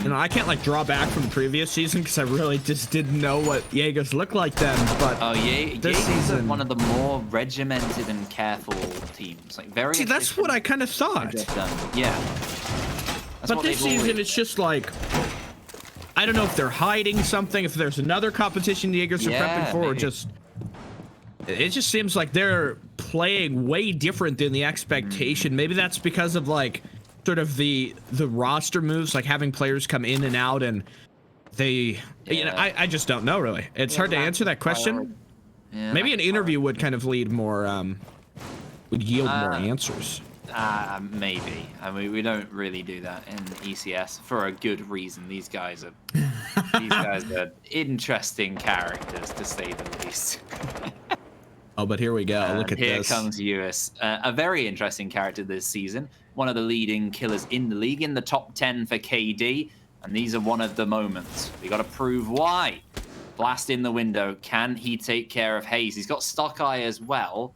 You know, I can't, like, draw back from the previous season because I really just didn't know what Jaegers looked like then, but this season...
are one of the more regimented and careful teams. Like, very...
See, that's what I kind of thought.
Yeah.
But this season, it's just like... I don't know if they're hiding something, if there's another competition the Jaegers are prepping for, or just... It just seems like they're playing way different than the expectation. Maybe that's because of, like, sort of the roster moves, like having players come in and out, and they... You know, I just don't know, really. It's hard to answer that question. Maybe an interview would kind of lead more... would yield more answers.
Maybe. I mean, we don't really do that in ECS for a good reason. These guys are interesting characters, to say the least.
Oh, but here we go. Look at
here
this.
Here comes US. A very interesting character this season. One of the leading killers in the league, in the top 10 for KD. And these are one of the moments. We got to prove why. Blast in the window. Can he take care of Hayes? He's got Stock Eye as well.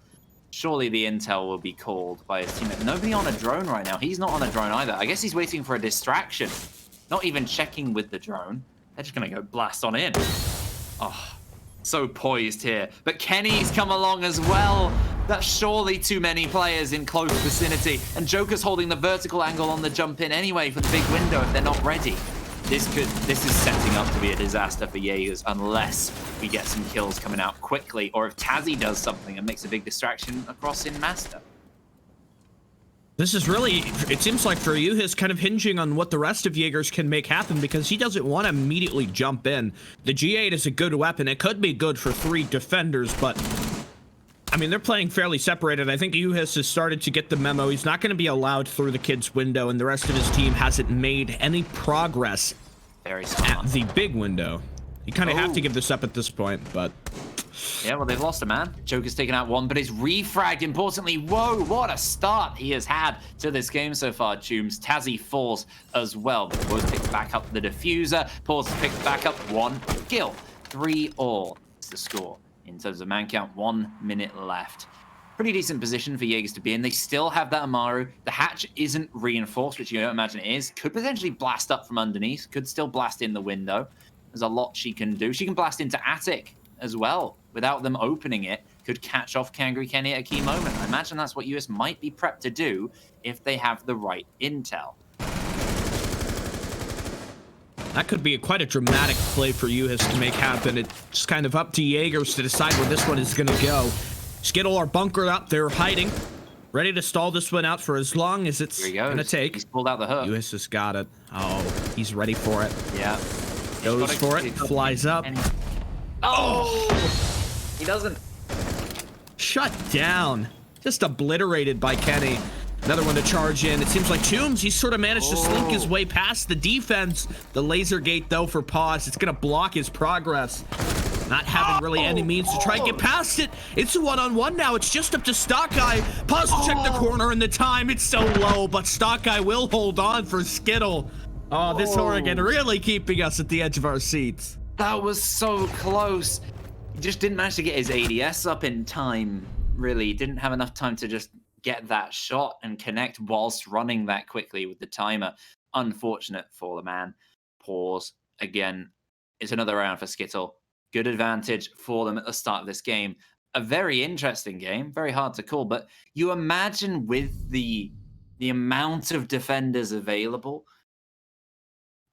Surely the intel will be called by his teammate. Nobody on a drone right now. He's not on a drone either. I guess he's waiting for a distraction. Not even checking with the drone. They're just going to go blast on in. Oh, so poised here. But Kenny's come along as well. That's surely too many players in close vicinity. And Joker's holding the vertical angle on the jump in anyway for the big window if they're not ready. This is setting up to be a disaster for Jaegers unless we get some kills coming out quickly, or if Tazzy does something and makes a big distraction across in Master.
This is really, it seems like for you, his kind of hinging on what the rest of Jaegers can make happen, because he doesn't want to immediately jump in. The G8 is a good weapon. It could be good for 3 defenders, but I mean, they're playing fairly separated. I think Uhis has started to get the memo. He's not going to be allowed through the kid's window, and the rest of his team hasn't made any progress at the big window. You kind of have to give this up at this point, but...
Yeah, well, they've lost a man. Joker's taken out one, but he's refragged, importantly. Whoa, what a start he has had to this game so far, Toombs. Tazzy falls as well, but Woz picks back up the diffuser. Pause picks back up 1 kill. 3-all is the score. In terms of man count, 1 minute left. Pretty decent position for Jaegers to be in. They still have that Amaru. The hatch isn't reinforced, which you don't imagine it is. Could potentially blast up from underneath. Could still blast in the window. There's a lot she can do. She can blast into attic as well without them opening it. Could catch off Kangry Kenny at a key moment. I imagine that's what US might be prepped to do if they have the right intel.
That could be quite a dramatic play for Uhis to make happen. It's kind of up to Jaegers to decide where this one is going to go. Skittle are bunkered up. They're hiding. Ready to stall this one out for as long as it's going to take.
He's pulled out the hook.
Uhis has got it. Oh, he's ready for it.
Yeah.
Goes for it. Flies up.
Oh! He doesn't.
Shut down. Just obliterated by Kenny. Another one to charge in. It seems like Toombs, he's sort of managed to slink his way past the defense. The laser gate, though, for Pause. It's going to block his progress. Not having really any means to try and get past it. It's a one-on-one now. It's just up to Stockeye. Pause to check the corner, and the time, it's so low, but Stockeye will hold on for Skittle. Oh, this Oregon really keeping us at the edge of our seats.
That was so close. He just didn't manage to get his ADS up in time, really. Didn't have enough time to just get that shot and connect whilst running that quickly with the timer. Unfortunate for the man. Pause. Again, it's another round for Skittle. Good advantage for them at the start of this game. A very interesting game. Very hard to call, but you imagine with the amount of defenders available,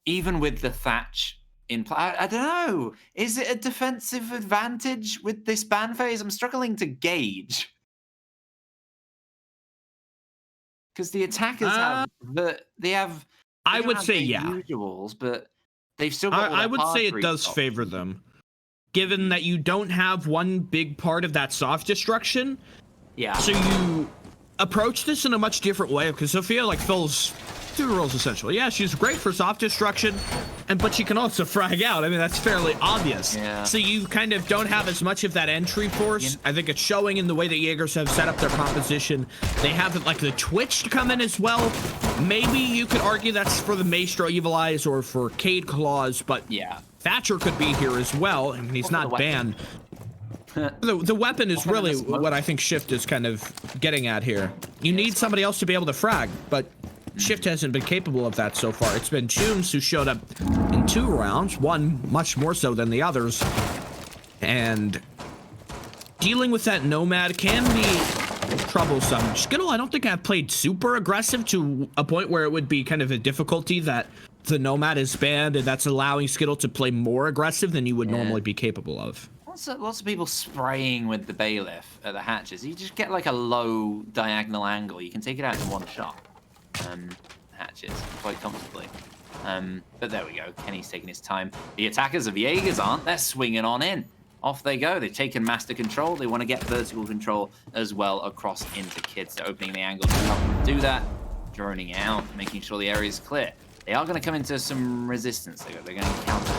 even with the Thatch in play, I don't know. Is it a defensive advantage with this ban phase? I'm struggling to gauge. Because the attackers
I would say yeah.
Usuals, but they've still got.
I would say it does favor them, given that you don't have one big part of that soft destruction.
Yeah.
So you approach this in a much different way, because I feel like Phil's Two roles essentially. Yeah, she's great for soft destruction, but she can also frag out. I mean, that's fairly obvious.
Yeah.
So you kind of don't have as much of that entry force. I think it's showing in the way that Jaegers have set up their composition. They have like the Twitch to come in as well. Maybe you could argue that's for the Maestro Evil Eyes or for Cade Claws, but
yeah,
Thatcher could be here as well. I mean, he's not banned. The weapon is really what I think Shift is kind of getting at here. You need somebody else to be able to frag, but Shift hasn't been capable of that so far. It's been Tombs who showed up in 2 rounds, one much more so than the others. And dealing with that Nomad can be troublesome. Skittle, I don't think I've played super aggressive to a point where it would be kind of a difficulty that the Nomad is banned, and that's allowing Skittle to play more aggressive than you would normally be capable of.
Lots of people spraying with the Bailiff at the hatches. You just get like a low diagonal angle. You can take it out in one shot. Hatches quite comfortably. But there we go. Kenny's taking his time. The attackers of Jaegers aren't. They're swinging on in. Off they go. They've taken master control. They want to get vertical control as well across into Kids. They're opening the angle to help them do that. Droning out, making sure the area is clear. They are going to come into some resistance. They're going to encounter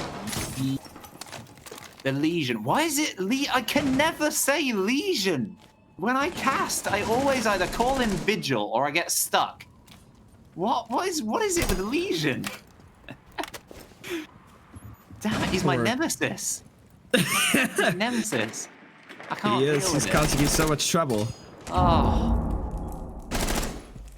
the Legion. Why is it I can never say Legion. When I cast, I always either call in Vigil or I get stuck. What is it with the Legion? Damn it, he's my nemesis. He's my nemesis. I can't
He is. He's causing you so much trouble.
Oh.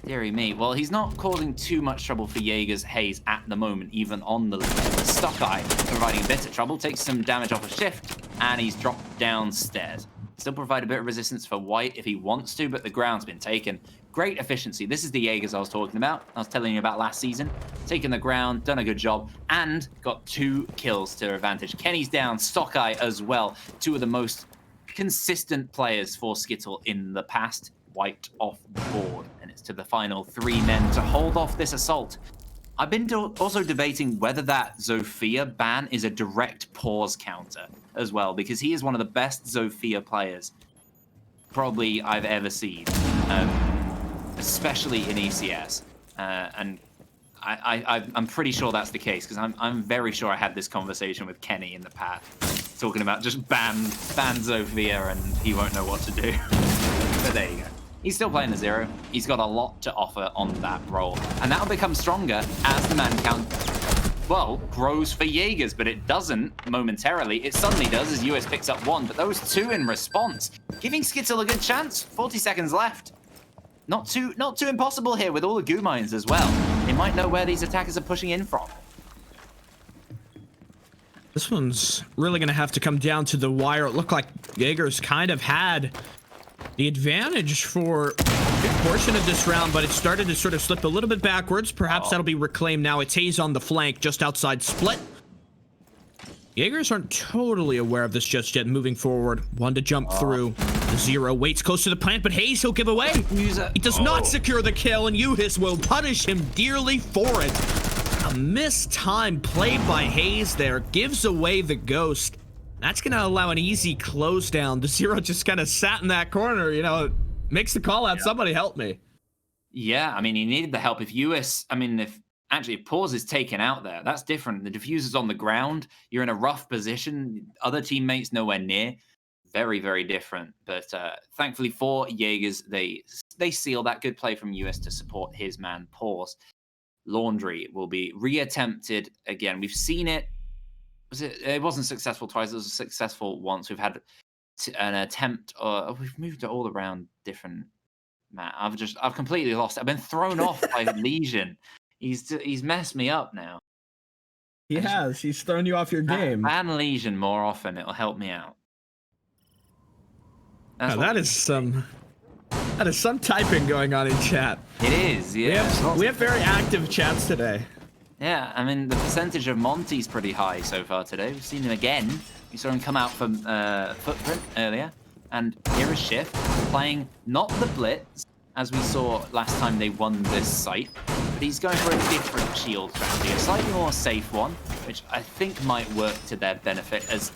Deary me. Well, he's not causing too much trouble for Jaeger's Haze at the moment, even on the Legion. Stockeye providing a bit of trouble, takes some damage off a Shift, and he's dropped downstairs. Still provide a bit of resistance for White if he wants to, but the ground's been taken. Great efficiency. This is the Jaegers I was talking about. I was telling you about last season. Taking the ground, done a good job, and got 2 kills to their advantage. Kenny's down, Stockeye as well. 2 of the most consistent players for Skittle in the past. Wiped off the board, and it's to the final 3 men to hold off this assault. I've been also debating whether that Zofia ban is a direct pause counter as well, because he is one of the best Zofia players probably I've ever seen, especially in ECS. And I'm pretty sure that's the case, because I'm very sure I had this conversation with Kenny in the past, talking about just ban Zofia and he won't know what to do. But there you go. He's still playing the 0. He's got a lot to offer on that role. And that'll become stronger as the man count, well, grows for Jaegers, but it doesn't momentarily. It suddenly does as US picks up 1, but those 2 in response, giving Skittle a good chance. 40 seconds left. Not too impossible here with all the goo mines as well. They might know where these attackers are pushing in from.
This one's really going to have to come down to the wire. It looked like Jaegers kind of had the advantage for a good portion of this round, but it started to sort of slip a little bit backwards. Perhaps that'll be reclaimed now. It's Haze on the flank, just outside Split. Jaegers aren't totally aware of this just yet. Moving forward, 1 to jump through. The 0 waits close to the plant, but Haze he'll give away. He does not secure the kill, and Uhis will punish him dearly for it. A mistimed play by Haze there gives away the ghost. That's going to allow an easy close down. The 0 just kind of sat in that corner, you know, makes the call out. Somebody help me.
Yeah, I mean, he needed the help. If US, I mean, if Pause is taken out there, that's different. The diffuser's on the ground. You're in a rough position. Other teammates nowhere near. Very, very different. But thankfully for Jaegers, they seal that good play from US to support his man, Pause. Laundry will be reattempted again. We've seen it. It wasn't successful twice. It was successful once. We've had an attempt. We've moved it all around different. Man, I've completely lost. I've been thrown off by Legion. He's messed me up now.
He has. He's thrown you off your game.
Ban Legion more often. It'll help me out.
That is some typing going on in chat.
It is. Yeah.
We have very active chats today.
Yeah, I mean, the percentage of Monty's pretty high so far today. We've seen him again. We saw him come out from Footprint earlier. And here is Shift, playing not the Blitz, as we saw last time they won this site, but he's going for a different shield strategy, a slightly more safe one, which I think might work to their benefit, as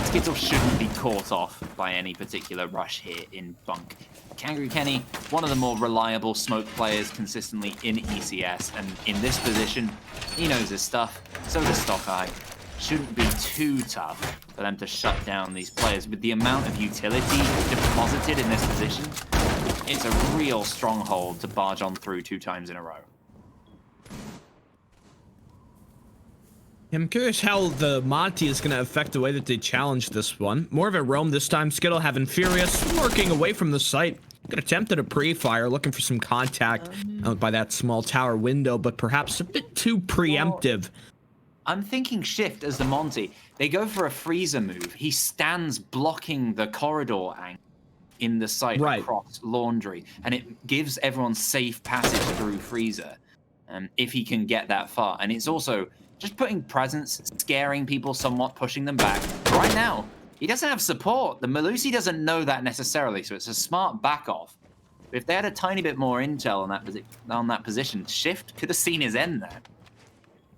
Skittle shouldn't be caught off by any particular rush here in Bunk. Kangaroo Kenny, one of the more reliable smoke players consistently in ECS, and in this position, he knows his stuff, so does Stockeye. Shouldn't be too tough for them to shut down these players. With the amount of utility deposited in this position, it's a real stronghold to barge on through 2 times in a row.
I'm curious how the Monty is going to affect the way that they challenge this one. More of a roam this time. Skittle having Furious working away from the site. Could attempt at a pre-fire, looking for some contact out by that small tower window, but perhaps a bit too preemptive.
I'm thinking Shift as the Monty. They go for a freezer move. He stands blocking the corridor angle in the site across Laundry, and it gives everyone safe passage through freezer if he can get that far. And it's also just putting presence, scaring people somewhat, pushing them back. Right now, he doesn't have support. The Melusi doesn't know that necessarily, so it's a smart back off. But if they had a tiny bit more intel on that position, Shift could have seen his end there.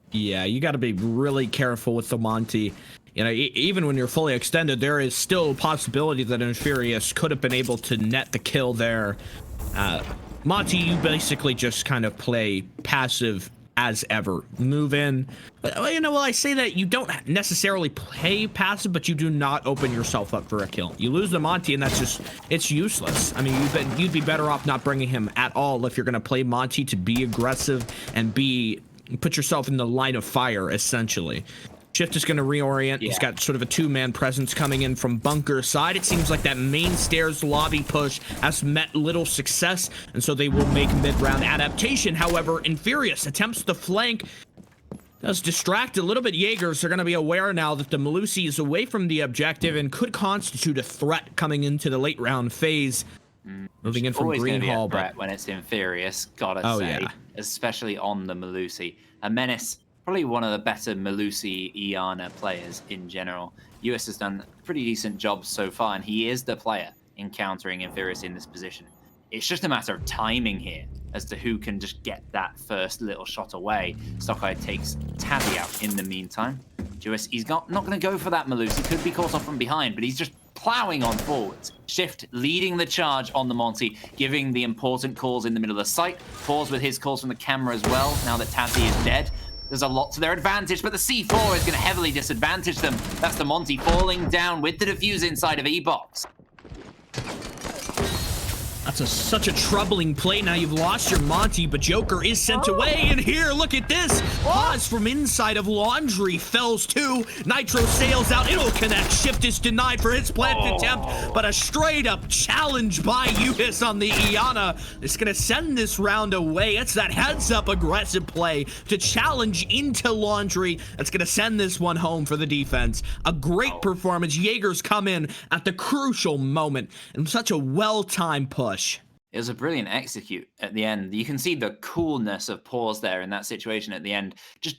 Yeah, you got to be really careful with the Monty. You know, even when you're fully extended, there is still a possibility that Infurious could have been able to net the kill there. Monty, you basically just kind of play passive as ever. Move in. But, you know, well, I say that you don't necessarily play passive, but you do not open yourself up for a kill. You lose the Monty, and that's just, it's useless. I mean, you'd be better off not bringing him at all if you're going to play Monty to be aggressive and put yourself in the line of fire, essentially. Shift is going to reorient. Yeah. He's got sort of a 2-man presence coming in from bunker side. It seems like that main stairs lobby push has met little success, and so they will make mid-round adaptation. However, Infurious attempts to flank. Does distract a little bit. Jaegers are going to be aware now that the Melusi is away from the objective and could constitute a threat coming into the late round phase. Moving in from Green Hall,
but when it's Infurious, gotta say, especially on the Melusi. A menace, probably one of the better Melusi Iana players in general. US has done a pretty decent job so far, and he is the player encountering Infurious in this position. It's just a matter of timing here as to who can just get that first little shot away. Stockeye takes Tabby out in the meantime. US, he's not going to go for that Melusi. Could be caught off from behind, but he's just plowing on forwards. Shift leading the charge on the Monty, giving the important calls in the middle of the site. Pause with his calls from the camera as well, now that Tabby is dead. There's a lot to their advantage, but the C4 is going to heavily disadvantage them. That's the Monty falling down with the defuse inside of E-Box.
That's such a troubling play. Now you've lost your Monty, but Joker is sent away. And here, look at this. Pause from inside of Laundry. Fells 2. Nitro sails out. It'll connect. Shift is denied for his plant attempt, but a straight up challenge by US on the Iana. It's going to send this round away. It's that heads up aggressive play to challenge into Laundry. That's going to send this one home for the defense. A great performance. Jaegers come in at the crucial moment and such a well-timed push.
It was a brilliant execute at the end. You can see the coolness of Pause there in that situation at the end. Just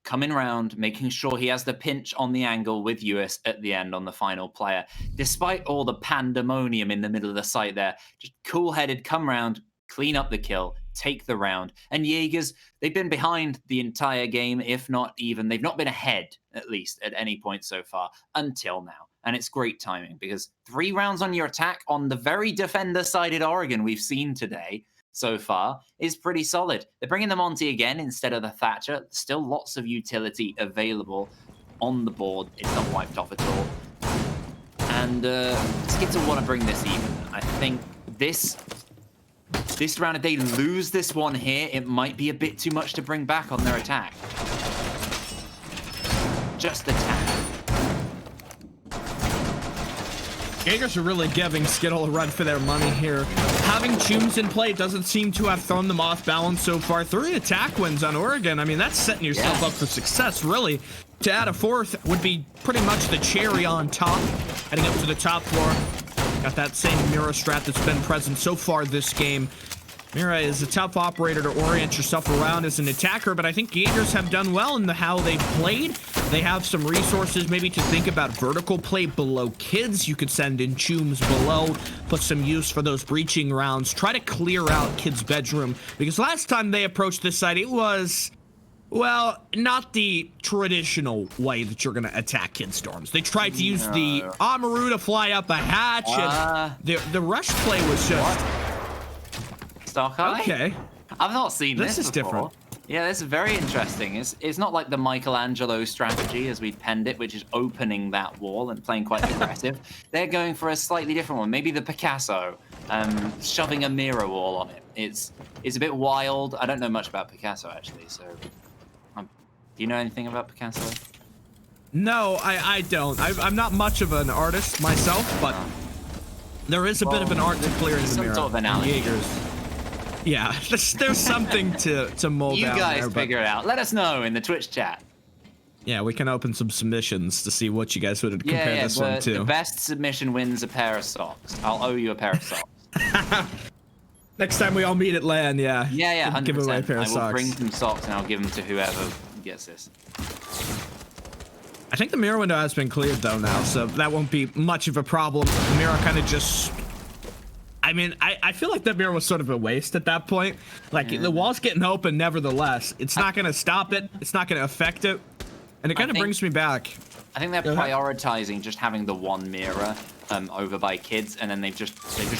coming around, making sure he has the pinch on the angle with US at the end on the final player. Despite all the pandemonium in the middle of the site there, just cool-headed, come around, clean up the kill, take the round. And Jaegers, they've been behind the entire game, if not even. They've not been ahead, at least, at any point so far, until now. And it's great timing because 3 rounds on your attack on the very defender-sided Oregon we've seen today so far is pretty solid. They're bringing the Monty again instead of the Thatcher. Still lots of utility available on the board. It's not wiped off at all. And Skittle want to bring this even. I think this round, if they lose this one here, it might be a bit too much to bring back on their attack. Just attack.
Jaegers are really giving Skittle a run for their money here. Having Chooms in play doesn't seem to have thrown them off balance so far. 3 attack wins on Oregon. I mean, that's setting yourself up for success, really. To add a 4th would be pretty much the cherry on top. Heading up to the top floor. Got that same Mira strat that's been present so far this game. Mira is a tough operator to orient yourself around as an attacker, but I think Jaegers have done well in how they've played. They have some resources maybe to think about vertical play below Kids. You could send in Chooms below, put some use for those breaching rounds, try to clear out Kids' bedroom, because last time they approached this site, it was Well, not the traditional way that you're gonna attack Kid Storms. They tried to use the Amaru to fly up a hatch, and the rush play was just...
Stockeye?
Okay.
I've not seen this
is
before.
different.
Yeah, this is very interesting. It's not like the Michelangelo strategy as we penned it, which is opening that wall and playing quite aggressive. They're going for a slightly different one. Maybe the Picasso, shoving a mirror wall on it. It's a bit wild. I don't know much about Picasso, actually, so... do you know anything about Picasso?
No, I don't. I'm not much of an artist myself, but there is a bit of an art to clearing the mirror.
Some sort of analogy.
Jaegers. Yeah, there's something to mold
You
out
guys
there,
figure it out. Let us know in the Twitch chat.
Yeah, we can open some submissions to see what you guys would compare this one to.
The best submission wins a pair of socks. I'll owe you a pair of socks.
Next time we all meet at LAN, yeah.
Yeah, 100%.
Give away a pair of socks.
I will bring some socks and I'll give them to whoever gets this.
I think the mirror window has been cleared though now, so that won't be much of a problem. The mirror kind of just... I mean, I feel like that mirror was sort of a waste at that point. Like, the wall's getting open nevertheless. It's not going to stop it. It's not going to affect it. And it kind of brings me back.
I think they're prioritizing just having the one mirror over by kids, and then they've just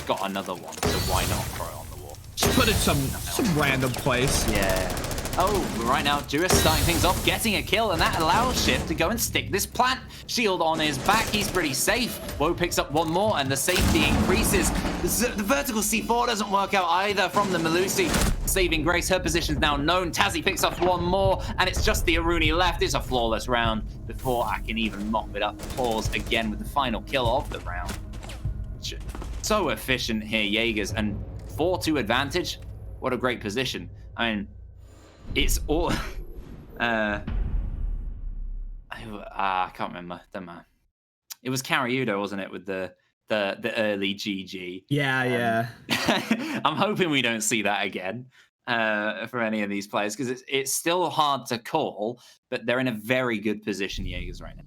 got another one, so why not throw it on the wall?
Just put it some random place.
Yeah. Oh, right now, Jewis starting things off, getting a kill, and that allows Shift to go and stick this plant shield on his back. He's pretty safe. Woe picks up one more, and the safety increases. The vertical C4 doesn't work out either from the Melusi. Saving grace, her position's now known. Tazzy picks up one more, and it's just the Aruni left. It's a flawless round before I can even mop it up. Pause again with the final kill of the round. So efficient here, Jaegers, and 4-2 advantage. What a great position. I mean, it's all... I can't remember. Don't matter. It was Cariudo, wasn't it, with the early GG?
Yeah.
I'm hoping we don't see that again for any of these players, because it's still hard to call, but they're in a very good position, Jaegers, right now.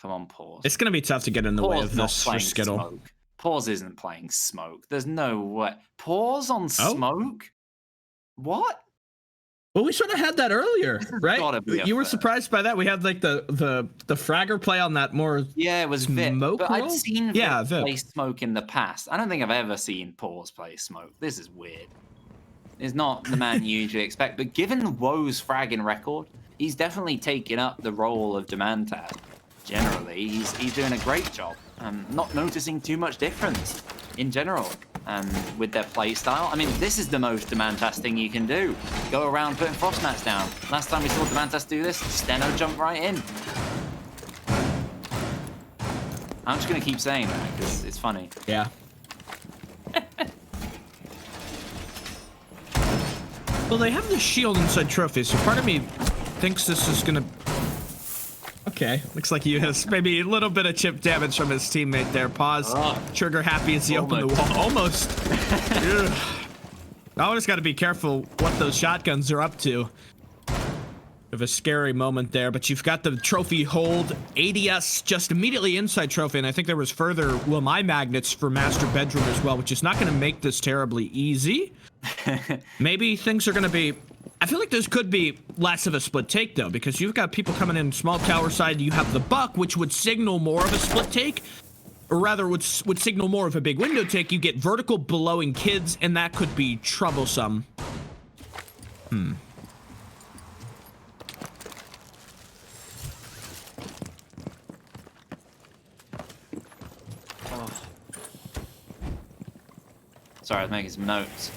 Come on, Pause.
It's going to be tough to get in the way of this for Skittle.
Smoke. Pause isn't playing Smoke. There's no way. Pause on Smoke? What?
Well, we sort of had that earlier, right? You were
first.
Surprised by that. We had like the Fragger play on that more.
Yeah, it was Vip. But I've seen
Vip
play Smoke in the past. I don't think I've ever seen Pause play Smoke. This is weird. It's not the man you usually expect. But given Woe's fragging record, he's definitely taken up the role of Demand Taz. Generally, he's doing a great job. Not noticing too much difference in general with their play style. I mean, this is the most Demand Taz thing you can do. Go around putting frost mats down. Last time we saw Demand Taz do this, Steno jumped right in. I'm just going to keep saying that because it's funny.
Yeah. Well, they have the shield inside trophy, so part of me thinks this is going to... Okay, looks like he has maybe a little bit of chip damage from his teammate there. Pause. Trigger happy as he opened the wall. Almost. Always got to be careful what those shotguns are up to. Of a scary moment there, but you've got the trophy hold. ADS just immediately inside trophy, and I think there was further my magnets for master bedroom as well, which is not going to make this terribly easy. Maybe things are going to be... I feel like this could be less of a split take, though, because you've got people coming in small tower side. You have the Buck, which would signal more of a split take, or rather would signal more of a big window take. You get vertical blowing kids, and that could be troublesome.
Sorry, I was making some notes.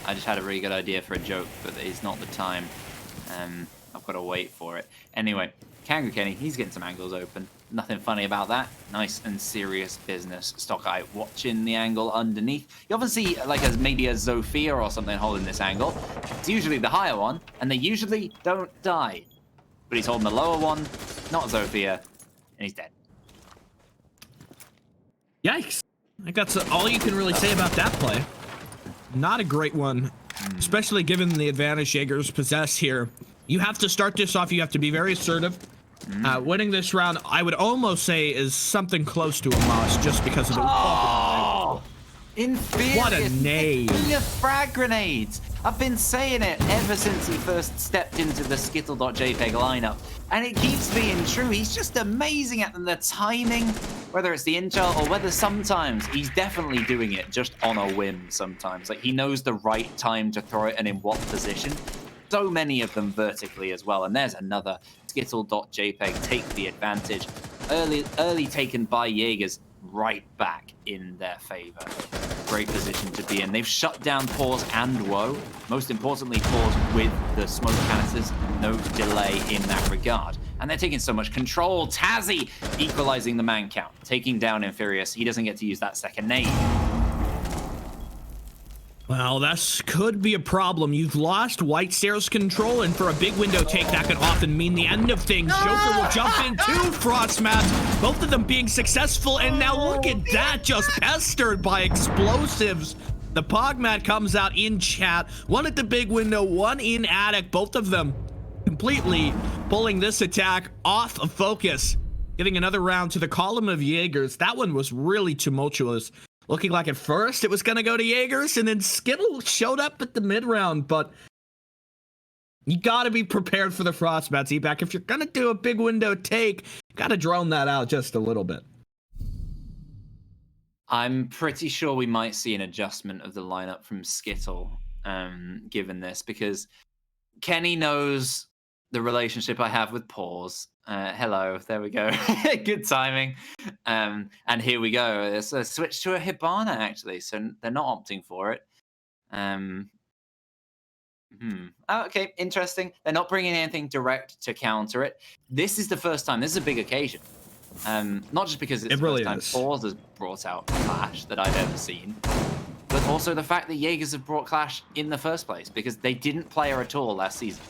I just had a really good idea for a joke, but it's not the time. I've got to wait for it. Anyway, Kangaroo Kenny, he's getting some angles open. Nothing funny about that. Nice and serious business. Stockeye watching the angle underneath. You often see like maybe a Zofia or something holding this angle. It's usually the higher one, and they usually don't die. But he's holding the lower one, not Zofia, and he's dead.
Yikes. I think that's all you can really say about that play. Not a great one, especially given the advantage Jaegers possess here. You have to start this off. You have to be very assertive. Winning this round, I would almost say, is something close to a must just because of the...
Inferior.
What a nade.
King of frag grenades. I've been saying it ever since he first stepped into the Skittle.jpg lineup. And it keeps being true. He's just amazing at them. The timing, whether it's the intel or whether sometimes he's definitely doing it just on a whim sometimes. Like he knows the right time to throw it and in what position. So many of them vertically as well. And there's another Skittle.jpg take the advantage. Early taken by Jaegers, right back in their favor. Great position to be in. They've shut down Pause and Woe. Most importantly, Pause with the smoke canisters. No delay in that regard. And they're taking so much control. Tazzy equalizing the man count. Taking down Infurious. He doesn't get to use that second nade.
Well, this could be a problem. You've lost White Stairs control, and for a big window take, that could often mean the end of things. Joker will jump in two Frost Mats, both of them being successful, and now look at that, just pestered by explosives. The Pogmat comes out in chat, one at the big window, one in attic, both of them completely pulling this attack off of focus. Getting another round to the column of Jaegers. That one was really tumultuous. Looking like at first it was going to go to Jaegers, and then Skittle showed up at the mid-round, but you got to be prepared for the Frostbats, E-Back. If you're going to do a big window take, you got to drone that out just a little bit.
I'm pretty sure we might see an adjustment of the lineup from Skittle, given this, because Kenny knows the relationship I have with Pause. Hello, there we go. Good timing. And here we go. It's a switch to a Hibana, actually, so they're not opting for it. Oh, okay, interesting. They're not bringing anything direct to counter it. This is the first time. This is a big occasion. Not just because it's the
really
first time Pause has brought out Clash that I've ever seen, but also the fact that Jaegers have brought Clash in the first place, because they didn't play her at all last season.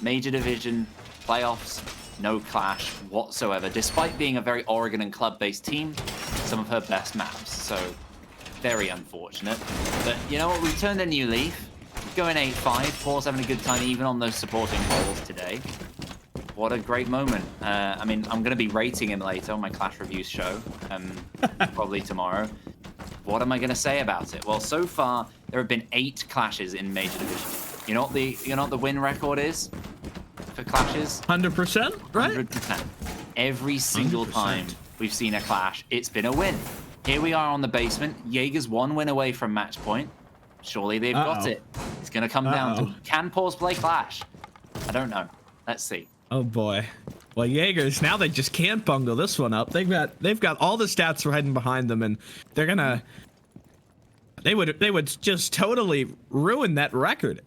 Major Division, playoffs, no Clash whatsoever, despite being a very Oregon and club-based team, some of her best maps, so very unfortunate. But you know what, we've turned a new leaf, going 8-5, Paul's having a good time even on those supporting roles today. What a great moment. I mean, I'm going to be rating him later on my Clash Reviews show, probably tomorrow. What am I going to say about it? Well, so far, there have been 8 clashes in Major Division. You know what the win record is for clashes?
100%, right?
100%. Every single
100%.
time we've seen a clash, it's been a win. Here we are on the basement. Jaeger's 1 win away from match point. Surely they've got it. It's going to come down to, can Pause play Clash? I don't know. Let's see.
Oh boy. Well, Jaegers, now they just can't bungle this one up. They've got all the stats hiding behind them, and they're gonna they would just totally ruin that record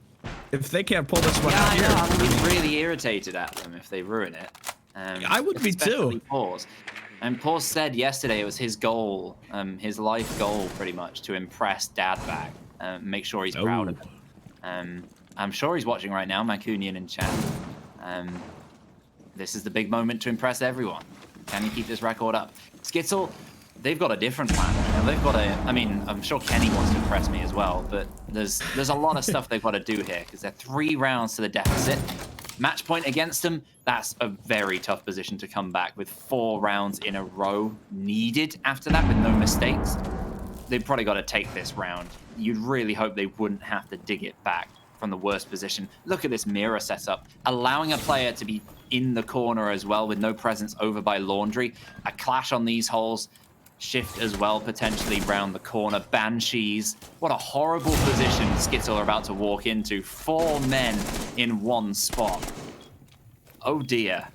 if they can't pull this one out here.
I would be really irritated at them if they ruin it.
I would be too.
Pause. And Pause said yesterday it was his goal, his life goal pretty much, to impress Dad back, make sure he's proud of him. I'm sure he's watching right now, Mancunian in chat. This is the big moment to impress everyone. Can you keep this record up? Skittle, they've got a different plan. You know, they've got a, I mean, I'm sure Kenny wants to impress me as well, but there's a lot of stuff they've got to do here because they're 3 rounds to the deficit. Match point against them, that's a very tough position to come back with 4 rounds in a row needed after that with no mistakes. They've probably got to take this round. You'd really hope they wouldn't have to dig it back from the worst position. Look at this mirror setup, allowing a player to be in the corner as well with no presence over by Laundry. A clash on these holes, shift as well potentially round the corner. Banshees, what a horrible position Skittle are about to walk into. 4 men in 1 spot. Oh dear.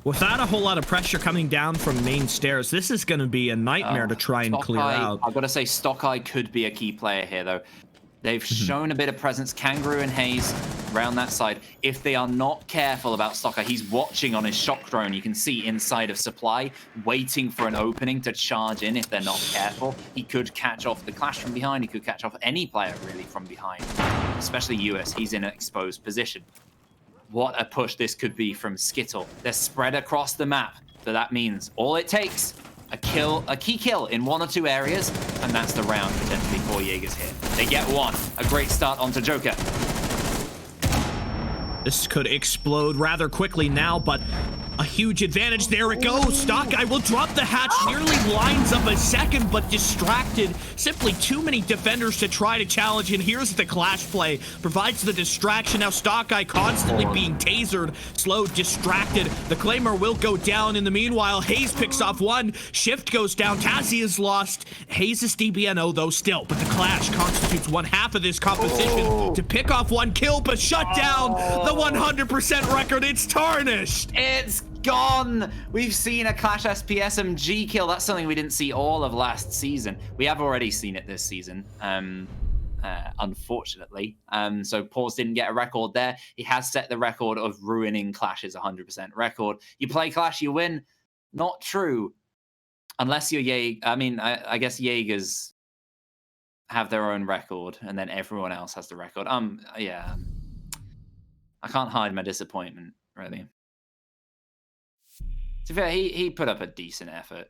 Without a whole lot of pressure coming down from main stairs, this is going to be a nightmare to try and clear out.
I've got to say, Stockeye could be a key player here, though. They've shown a bit of presence. Kangaroo and Hayes around that side. If they are not careful about Stockeye, he's watching on his shock drone. You can see inside of Supply, waiting for an opening to charge in if they're not careful. He could catch off the Clash from behind. He could catch off any player, really, from behind. Especially US. He's in an exposed position. What a push this could be from Skittle. They're spread across the map. So that means all it takes, a key kill in 1 or 2 areas, and that's the round potentially for Jaegers here. They get 1. A great start onto Joker.
This could explode rather quickly now, but a huge advantage. There it goes. Stockeye will drop the hatch, nearly lines up a second, but distracted. Simply too many defenders to try to challenge, and here's the clash play. Provides the distraction. Now Stockeye constantly being tasered, slowed, distracted. The Claymore will go down. In the meanwhile, Hayes picks off one. Shift goes down. Tazzy is lost. Hayes is DBNO though still, but the clash constitutes one half of this composition to pick off one kill, but shut down the 100% record. It's tarnished.
It's gone. We've seen a Clash SP SMG kill. That's something we didn't see all of last season. We have already seen it this season, unfortunately. So Paws didn't get a record there. He has set the record of ruining Clash's 100% record. You play Clash, you win. Not true. Unless you're Jaeger. I mean, I guess Jaegers have their own record, and then everyone else has the record. Yeah. I can't hide my disappointment, really. To be fair, he put up a decent effort.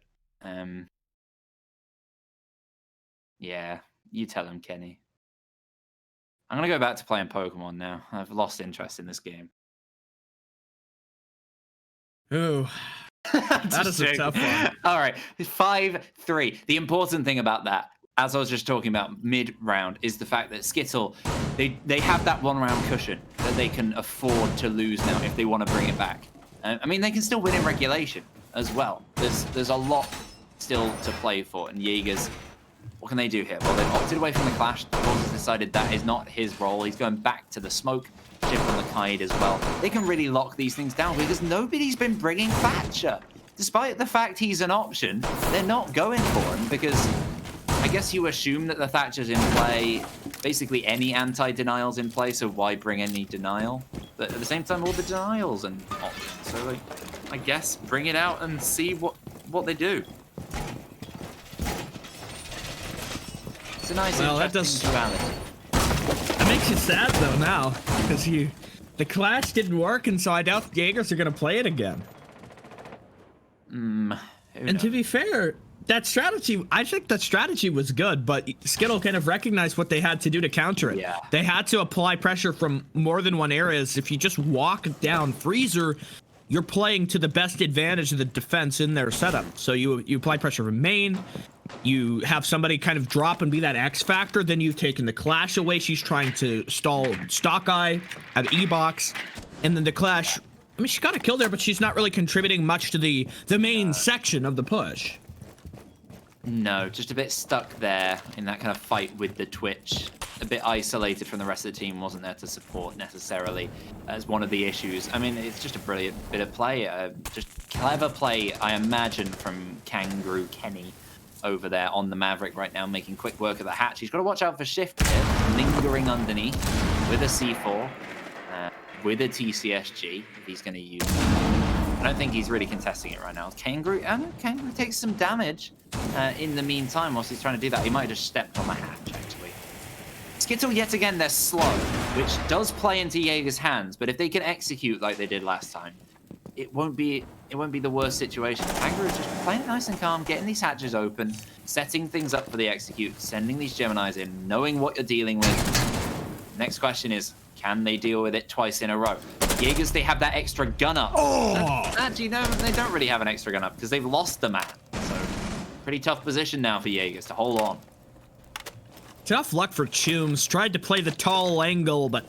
Yeah, you tell him, Kenny. I'm going to go back to playing Pokemon now. I've lost interest in this game.
Ooh. That is a tough one.
All right, 5-3. The important thing about that, as I was just talking about mid-round, is the fact that Skittle, they have that one-round cushion that they can afford to lose now if they want to bring it back. I mean, they can still win in regulation as well. There's a lot still to play for, and Jaegers, what can they do here? Well, they've opted away from the Clash. Paws has decided that is not his role. He's going back to the smoke, chip on the Kite as well. They can really lock these things down because nobody's been bringing Thatcher. Despite the fact he's an option, they're not going for him because I guess you assume that the Thatcher's in play. Basically, any anti-denial's in play, so why bring any denial? But at the same time, all the denials and options. So, like, I guess bring it out and see what they do. It's a nice, interesting duality.
That makes you sad though now, because the Clash didn't work, and so I doubt Jaegers are gonna play it again. And to be fair, that strategy, I think that strategy was good, but Skittle kind of recognized what they had to do to counter it.
Yeah.
They had to apply pressure from more than one areas. If you just walk down Freezer, you're playing to the best advantage of the defense in their setup. So you apply pressure from main, you have somebody kind of drop and be that X factor, then you've taken the Clash away. She's trying to stall Stockeye at E-Box, and then the Clash, I mean, she got a kill there, but she's not really contributing much to the main section of the push.
No, just a bit stuck there in that kind of fight with the Twitch. A bit isolated from the rest of the team, wasn't there to support necessarily as one of the issues. I mean, it's just a brilliant bit of play. Just clever play, I imagine, from Kangaroo Kenny over there on the Maverick right now, making quick work of the hatch. He's got to watch out for Shift here, lingering underneath with a C4, with a TCSG, if he's going to use it. I don't think he's really contesting it right now. Kangaroo takes some damage in the meantime whilst he's trying to do that. He might have just stepped on the hatch, actually. Skittle, yet again, they're slow, which does play into Jaeger's hands, but if they can execute like they did last time, it won't be the worst situation. Kangaroo is just playing it nice and calm, getting these hatches open, setting things up for the execute, sending these Geminis in, knowing what you're dealing with. Next question is, can they deal with it twice in a row? Jaegers, they have that extra gun up. Actually, no, they don't really have an extra gun up because they've lost the map. So, pretty tough position now for Jaegers to hold on.
Tough luck for Chooms. Tried to play the tall angle, but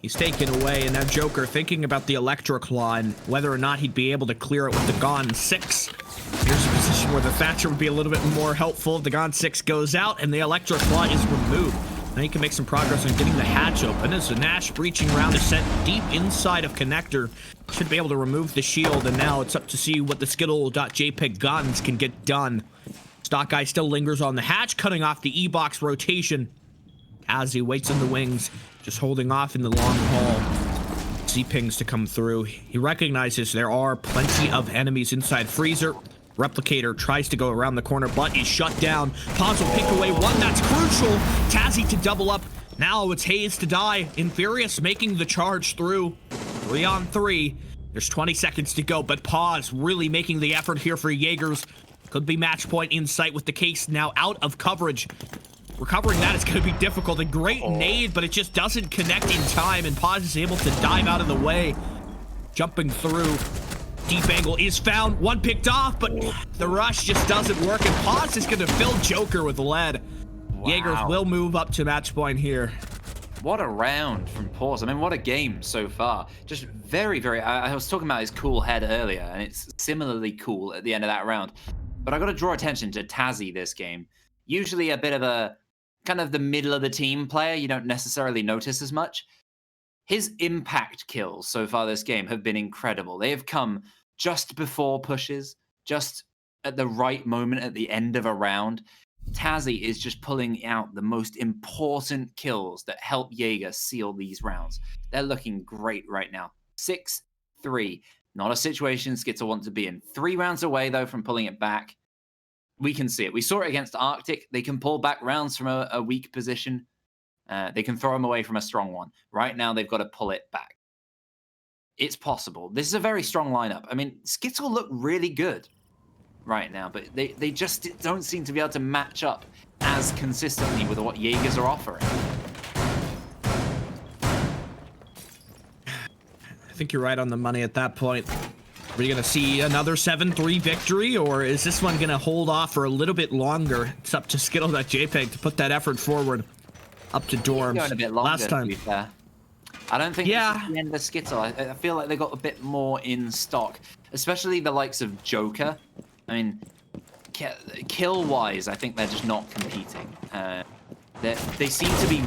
he's taken away. And now Joker thinking about the Electro Claw and whether or not he'd be able to clear it with the Gon 6. Here's a position where the Thatcher would be a little bit more helpful. The Gon 6 goes out and the Electro Claw is removed. Now he can make some progress on getting the hatch open as the Nash breaching round is set deep inside of Connector. Should be able to remove the shield, and now it's up to see what the Skittle.jpg guns can get done. Stockeye still lingers on the hatch, cutting off the E-Box rotation. As he waits in the wings, just holding off in the long haul. Z-pings to come through. He recognizes there are plenty of enemies inside Freezer. Replicator tries to go around the corner, but is shut down. Paws will pick away one. That's crucial. Tazzy to double up. Now it's Hayes to die. Infurious making the charge through. 3-on-3. There's 20 seconds to go, but Paws really making the effort here for Jaegers. Could be match point in sight with the case now out of coverage. Recovering that is going to be difficult. A great nade, but it just doesn't connect in time, and Paws is able to dive out of the way. Jumping through. Deep angle is found. One picked off, but the rush just doesn't work. And Pause is going to fill Joker with lead.
Wow.
Jaegers will move up to match point here.
What a round from Pause. I mean, what a game so far. Just very, very... I was talking about his cool head earlier, and it's similarly cool at the end of that round. But I got to draw attention to Tazzy this game. Usually a bit of a kind of the middle of the team player you don't necessarily notice as much. His impact kills so far this game have been incredible. They have come just before pushes, just at the right moment at the end of a round. Tazzy is just pulling out the most important kills that help Jaeger seal these rounds. They're looking great right now. 6-3. Not a situation Skittle wants to be in. 3 rounds away, though, from pulling it back. We can see it. We saw it against Arctic. They can pull back rounds from a weak position. They can throw them away from a strong one. Right now, they've got to pull it back. It's possible. This is a very strong lineup. I mean, Skittle look really good right now, but they just don't seem to be able to match up as consistently with what Jaegers are offering.
I think you're right on the money at that point. Are we going to see another 7-3 victory, or is this one going to hold off for a little bit longer? It's up to Skittle.jpg to put that effort forward up to dorms.
Going a bit longer,
Last time.
to be fair. I don't think this is the end of Skittle. I feel like they got a bit more in stock, especially the likes of Joker. I mean, kill-wise, I think they're just not competing. They seem to be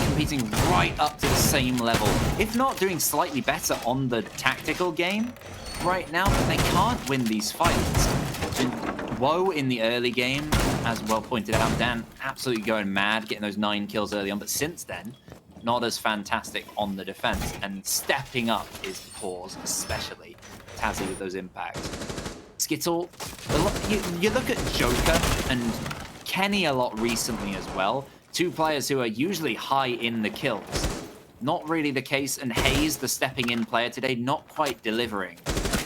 competing right up to the same level, if not doing slightly better on the tactical game right now, but they can't win these fights. And Woe in the early game, as well pointed out, Dan absolutely going mad, getting those 9 kills early on, but since then, not as fantastic on the defense, and stepping up is Pause, especially Tazzy with those impacts. Skittle, you look at Joker and Kenny a lot recently as well, 2 players who are usually high in the kills. Not really the case, and Hayes, the stepping in player today, not quite delivering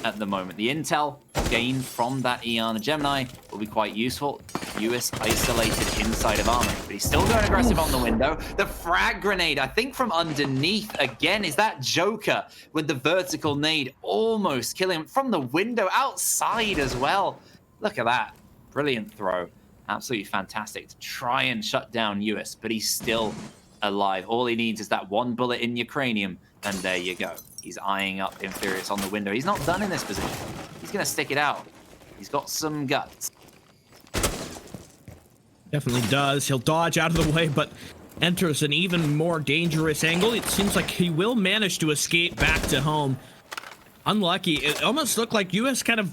at the moment. The intel gained from that Iana Gemini will be quite useful. US isolated inside of Armory, but he's still going aggressive on the window. The frag grenade, I think from underneath again, is that Joker with the vertical nade almost killing him from the window outside as well. Look at that. Brilliant throw. Absolutely fantastic to try and shut down US, but he's still alive. All he needs is that 1 bullet in your cranium, and there you go. He's eyeing up Infurious on the window. He's not done in this position. He's going to stick it out. He's got some guts.
Definitely does. He'll dodge out of the way, but enters an even more dangerous angle. It seems like he will manage to escape back to home. Unlucky. It almost looked like US kind of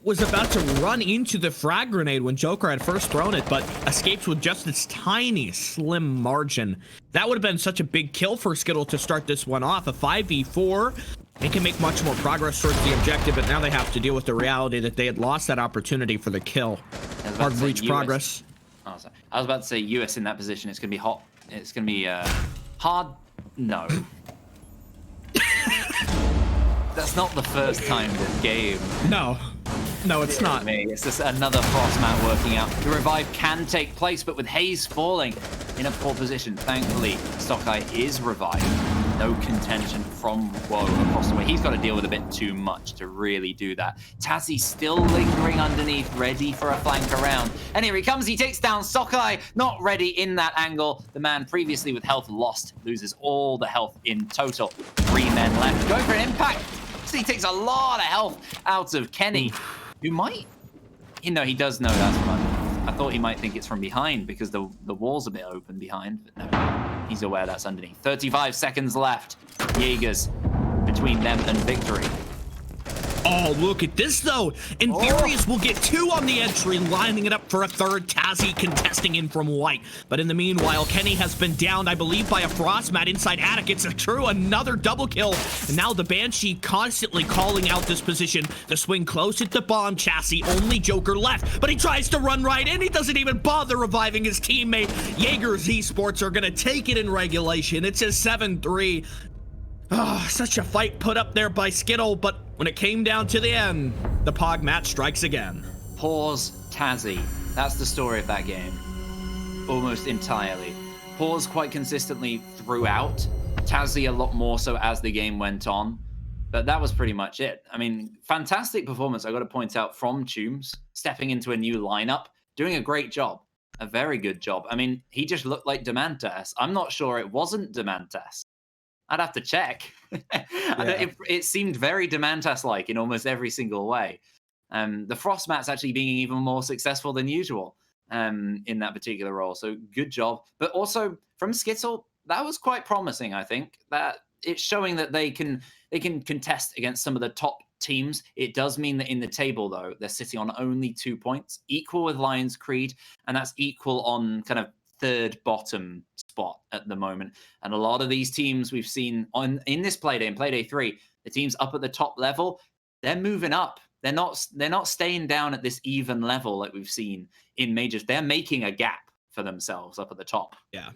was about to run into the frag grenade when Joker had first thrown it, but escapes with just this tiny, slim margin. That would have been such a big kill for Skittle to start this one off. A 5v4. They can make much more progress towards the objective, but now they have to deal with the reality that they had lost that opportunity for the kill. Hard to reach progress.
Oh, sorry. I was about to say US in that position. It's going to be hot. It's going to be hard. No. That's not the first time this game.
No, it's not.
It's just another Frostmat working out. The revive can take place, but with Hayes falling in a poor position, thankfully, Stockeye is revived. No contention from Woe across the way. He's got to deal with a bit too much to really do that. Tazzy still lingering underneath, ready for a flank around. And here he comes. He takes down Stockeye, not ready in that angle. The man previously with health lost loses all the health in total. 3 men left. Going for an impact. He takes a lot of health out of Kenny, who might, he does know that's fun. I thought he might think it's from behind because the wall's a bit open behind, but no, he's aware that's underneath. 35 seconds left. Jaegers between them and victory.
Oh, look at this, though. Infurious will get 2 on the entry, lining it up for a 3rd. Tazzy contesting in from white. But in the meanwhile, Kenny has been downed, I believe, by a Frostmat inside attic. It's another double kill. And now the Banshee constantly calling out this position. The swing close at the bomb chassis. Only Joker left, but he tries to run right in. He doesn't even bother reviving his teammate. Jaegers Esports are going to take it in regulation. It's a 7-3. Oh, such a fight put up there by Skittle, but when it came down to the end, the Pog match strikes again.
Pause, Tazzy. That's the story of that game. Almost entirely. Pause quite consistently throughout. Tazzy a lot more so as the game went on. But that was pretty much it. I mean, fantastic performance, I got to point out, from Toombs, stepping into a new lineup, doing a great job. A very good job. I mean, he just looked like Demantas. I'm not sure it wasn't Demantas. I'd have to check. It seemed very Demantas-like in almost every single way. The Frostmat's actually being even more successful than usual in that particular role. So good job. But also from Skittle, that was quite promising, I think. That it's showing that they can contest against some of the top teams. It does mean that in the table, though, they're sitting on only 2 points, equal with Lions Creed, and that's equal on kind of third bottom spot at the moment. And a lot of these teams we've seen in this Playday, in Playday 3, the teams up at the top level, they're moving up. They're not staying down at this even level like we've seen in majors. They're making a gap for themselves up at the top.
Yeah.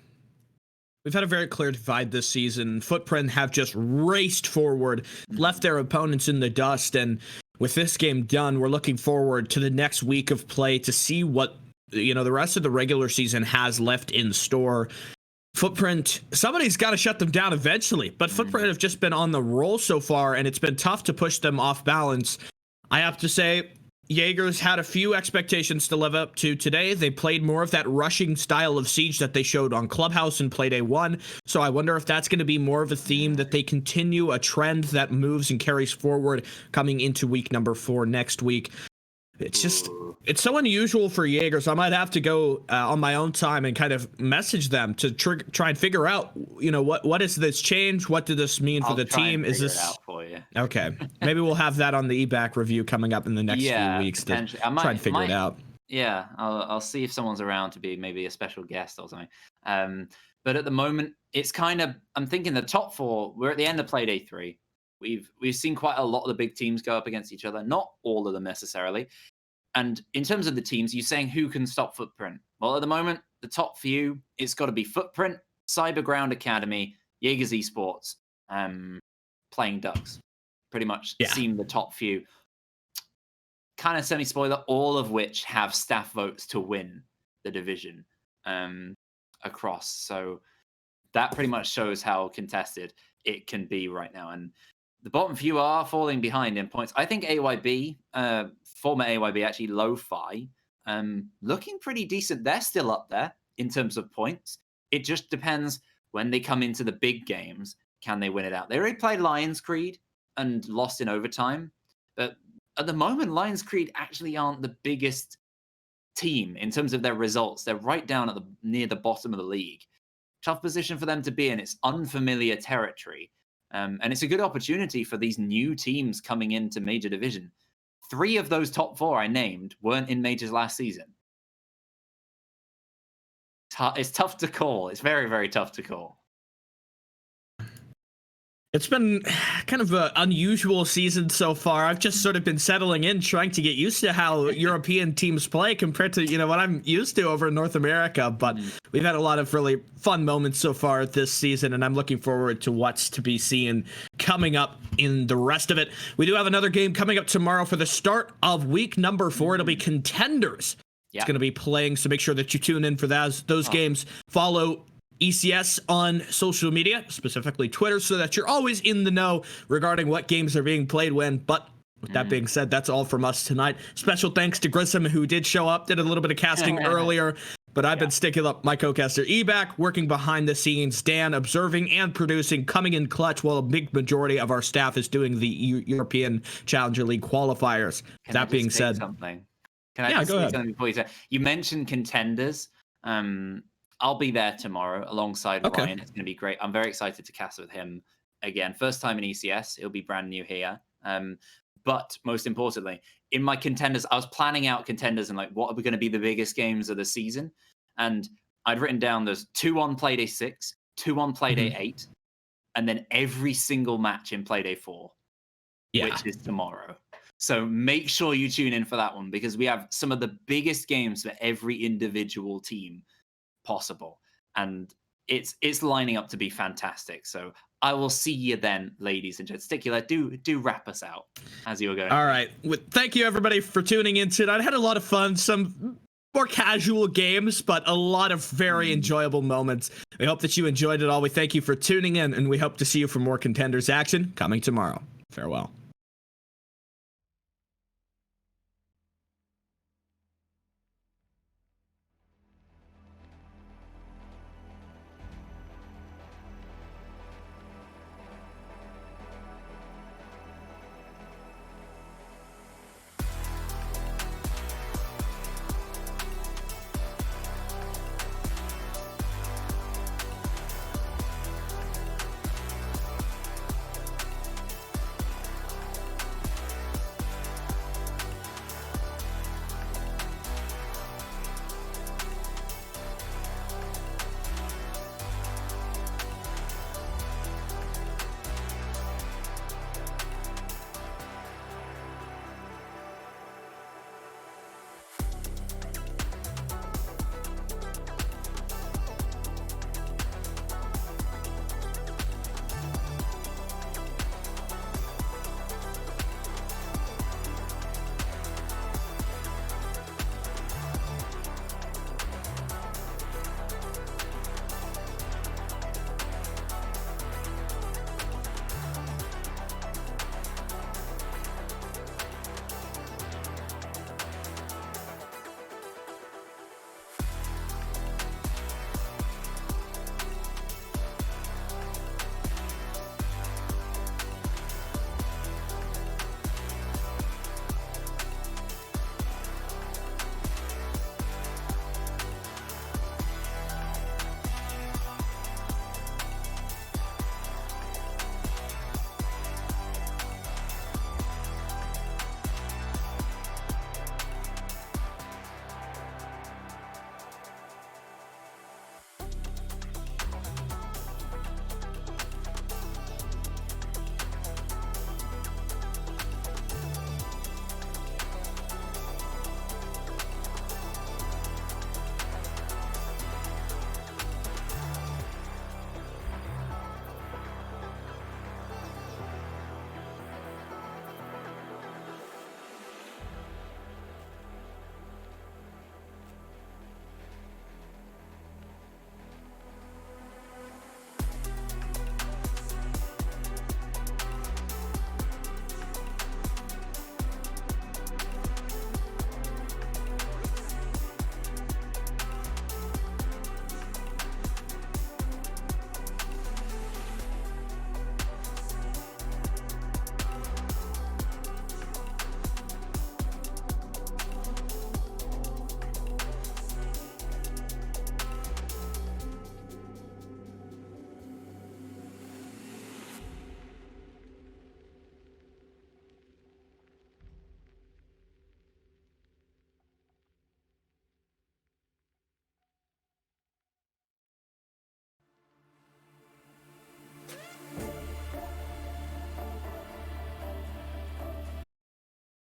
We've had a very clear divide this season. Footprint have just raced forward, left their opponents in the dust, and with this game done, we're looking forward to the next week of play to see what the rest of the regular season has left in store. Footprint, somebody's got to shut them down eventually, but Footprint have just been on the roll so far, and it's been tough to push them off balance. I have to say, Jaegers had a few expectations to live up to today. They played more of that rushing style of Siege that they showed on Clubhouse in Playday 1, so I wonder if that's going to be more of a theme, that they continue a trend that moves and carries forward coming into week number 4 next week. It's so unusual for Jaegers. I might have to go on my own time and kind of message them to try and figure out, what is this change? What did this mean for the team?
Is this it out for you?
Okay? Maybe we'll have that on the eBack review coming up in the next few weeks to try and figure it out.
Yeah, I'll see if someone's around to be maybe a special guest or something. But at the moment, it's kind of, I'm thinking the top 4. We're at the end of Playday 3. We've seen quite a lot of the big teams go up against each other. Not all of them necessarily. And in terms of the teams, you're saying who can stop Footprint? Well, at the moment, the top few, it's got to be Footprint, Cyberground Academy, Jaegers Esports, Playing Ducks. Pretty much seem the top few. Kind of semi-spoiler, all of which have staff votes to win the division across. So that pretty much shows how contested it can be right now. And the bottom few are falling behind in points. I think AYB, former AYB, actually Lo-Fi, looking pretty decent. They're still up there in terms of points. It just depends when they come into the big games, can they win it out? They already played Lions Creed and lost in overtime. But at the moment, Lions Creed actually aren't the biggest team in terms of their results. They're right down at near the bottom of the league. Tough position for them to be in. It's unfamiliar territory. And it's a good opportunity for these new teams coming into Major Division. 3 of those top 4 I named weren't in Majors last season. It's tough to call. It's very, very tough to call.
It's been kind of an unusual season so far. I've just sort of been settling in, trying to get used to how European teams play compared to, what I'm used to over in North America. But we've had a lot of really fun moments so far this season, and I'm looking forward to what's to be seen coming up in the rest of it. We do have another game coming up tomorrow for the start of week number 4. It'll be Contenders. It's going to be playing, so make sure that you tune in for those games. Follow ECS on social media, specifically Twitter, so that you're always in the know regarding what games are being played when. But with that being said, that's all from us tonight. Special thanks to Grissom, who did show up, did a little bit of casting earlier, but I've been sticking up my co-caster EBAC, working behind the scenes, Dan observing and producing, coming in clutch, while a big majority of our staff is doing the European Challenger League qualifiers. That being said,
something. Can I just say something before you say? You mentioned Contenders. I'll be there tomorrow alongside Ryan. It's going to be great. I'm very excited to cast with him again. First time in ECS. It'll be brand new here. But most importantly, in my Contenders, I was planning out Contenders and what are going to be the biggest games of the season? And I'd written down there's 2 on Playday 6, 2 on Playday 8, and then every single match in Playday 4, which is tomorrow. So make sure you tune in for that one, because we have some of the biggest games for every individual team possible, and it's lining up to be fantastic. So I will see you then, ladies and gents. Stickler, do wrap us out as you were going.
All right, thank you everybody for tuning in tonight. I had a lot of fun, some more casual games, but a lot of very enjoyable moments. We hope that you enjoyed it all. We thank you for tuning in, and we hope to see you for more Contenders action coming tomorrow. Farewell.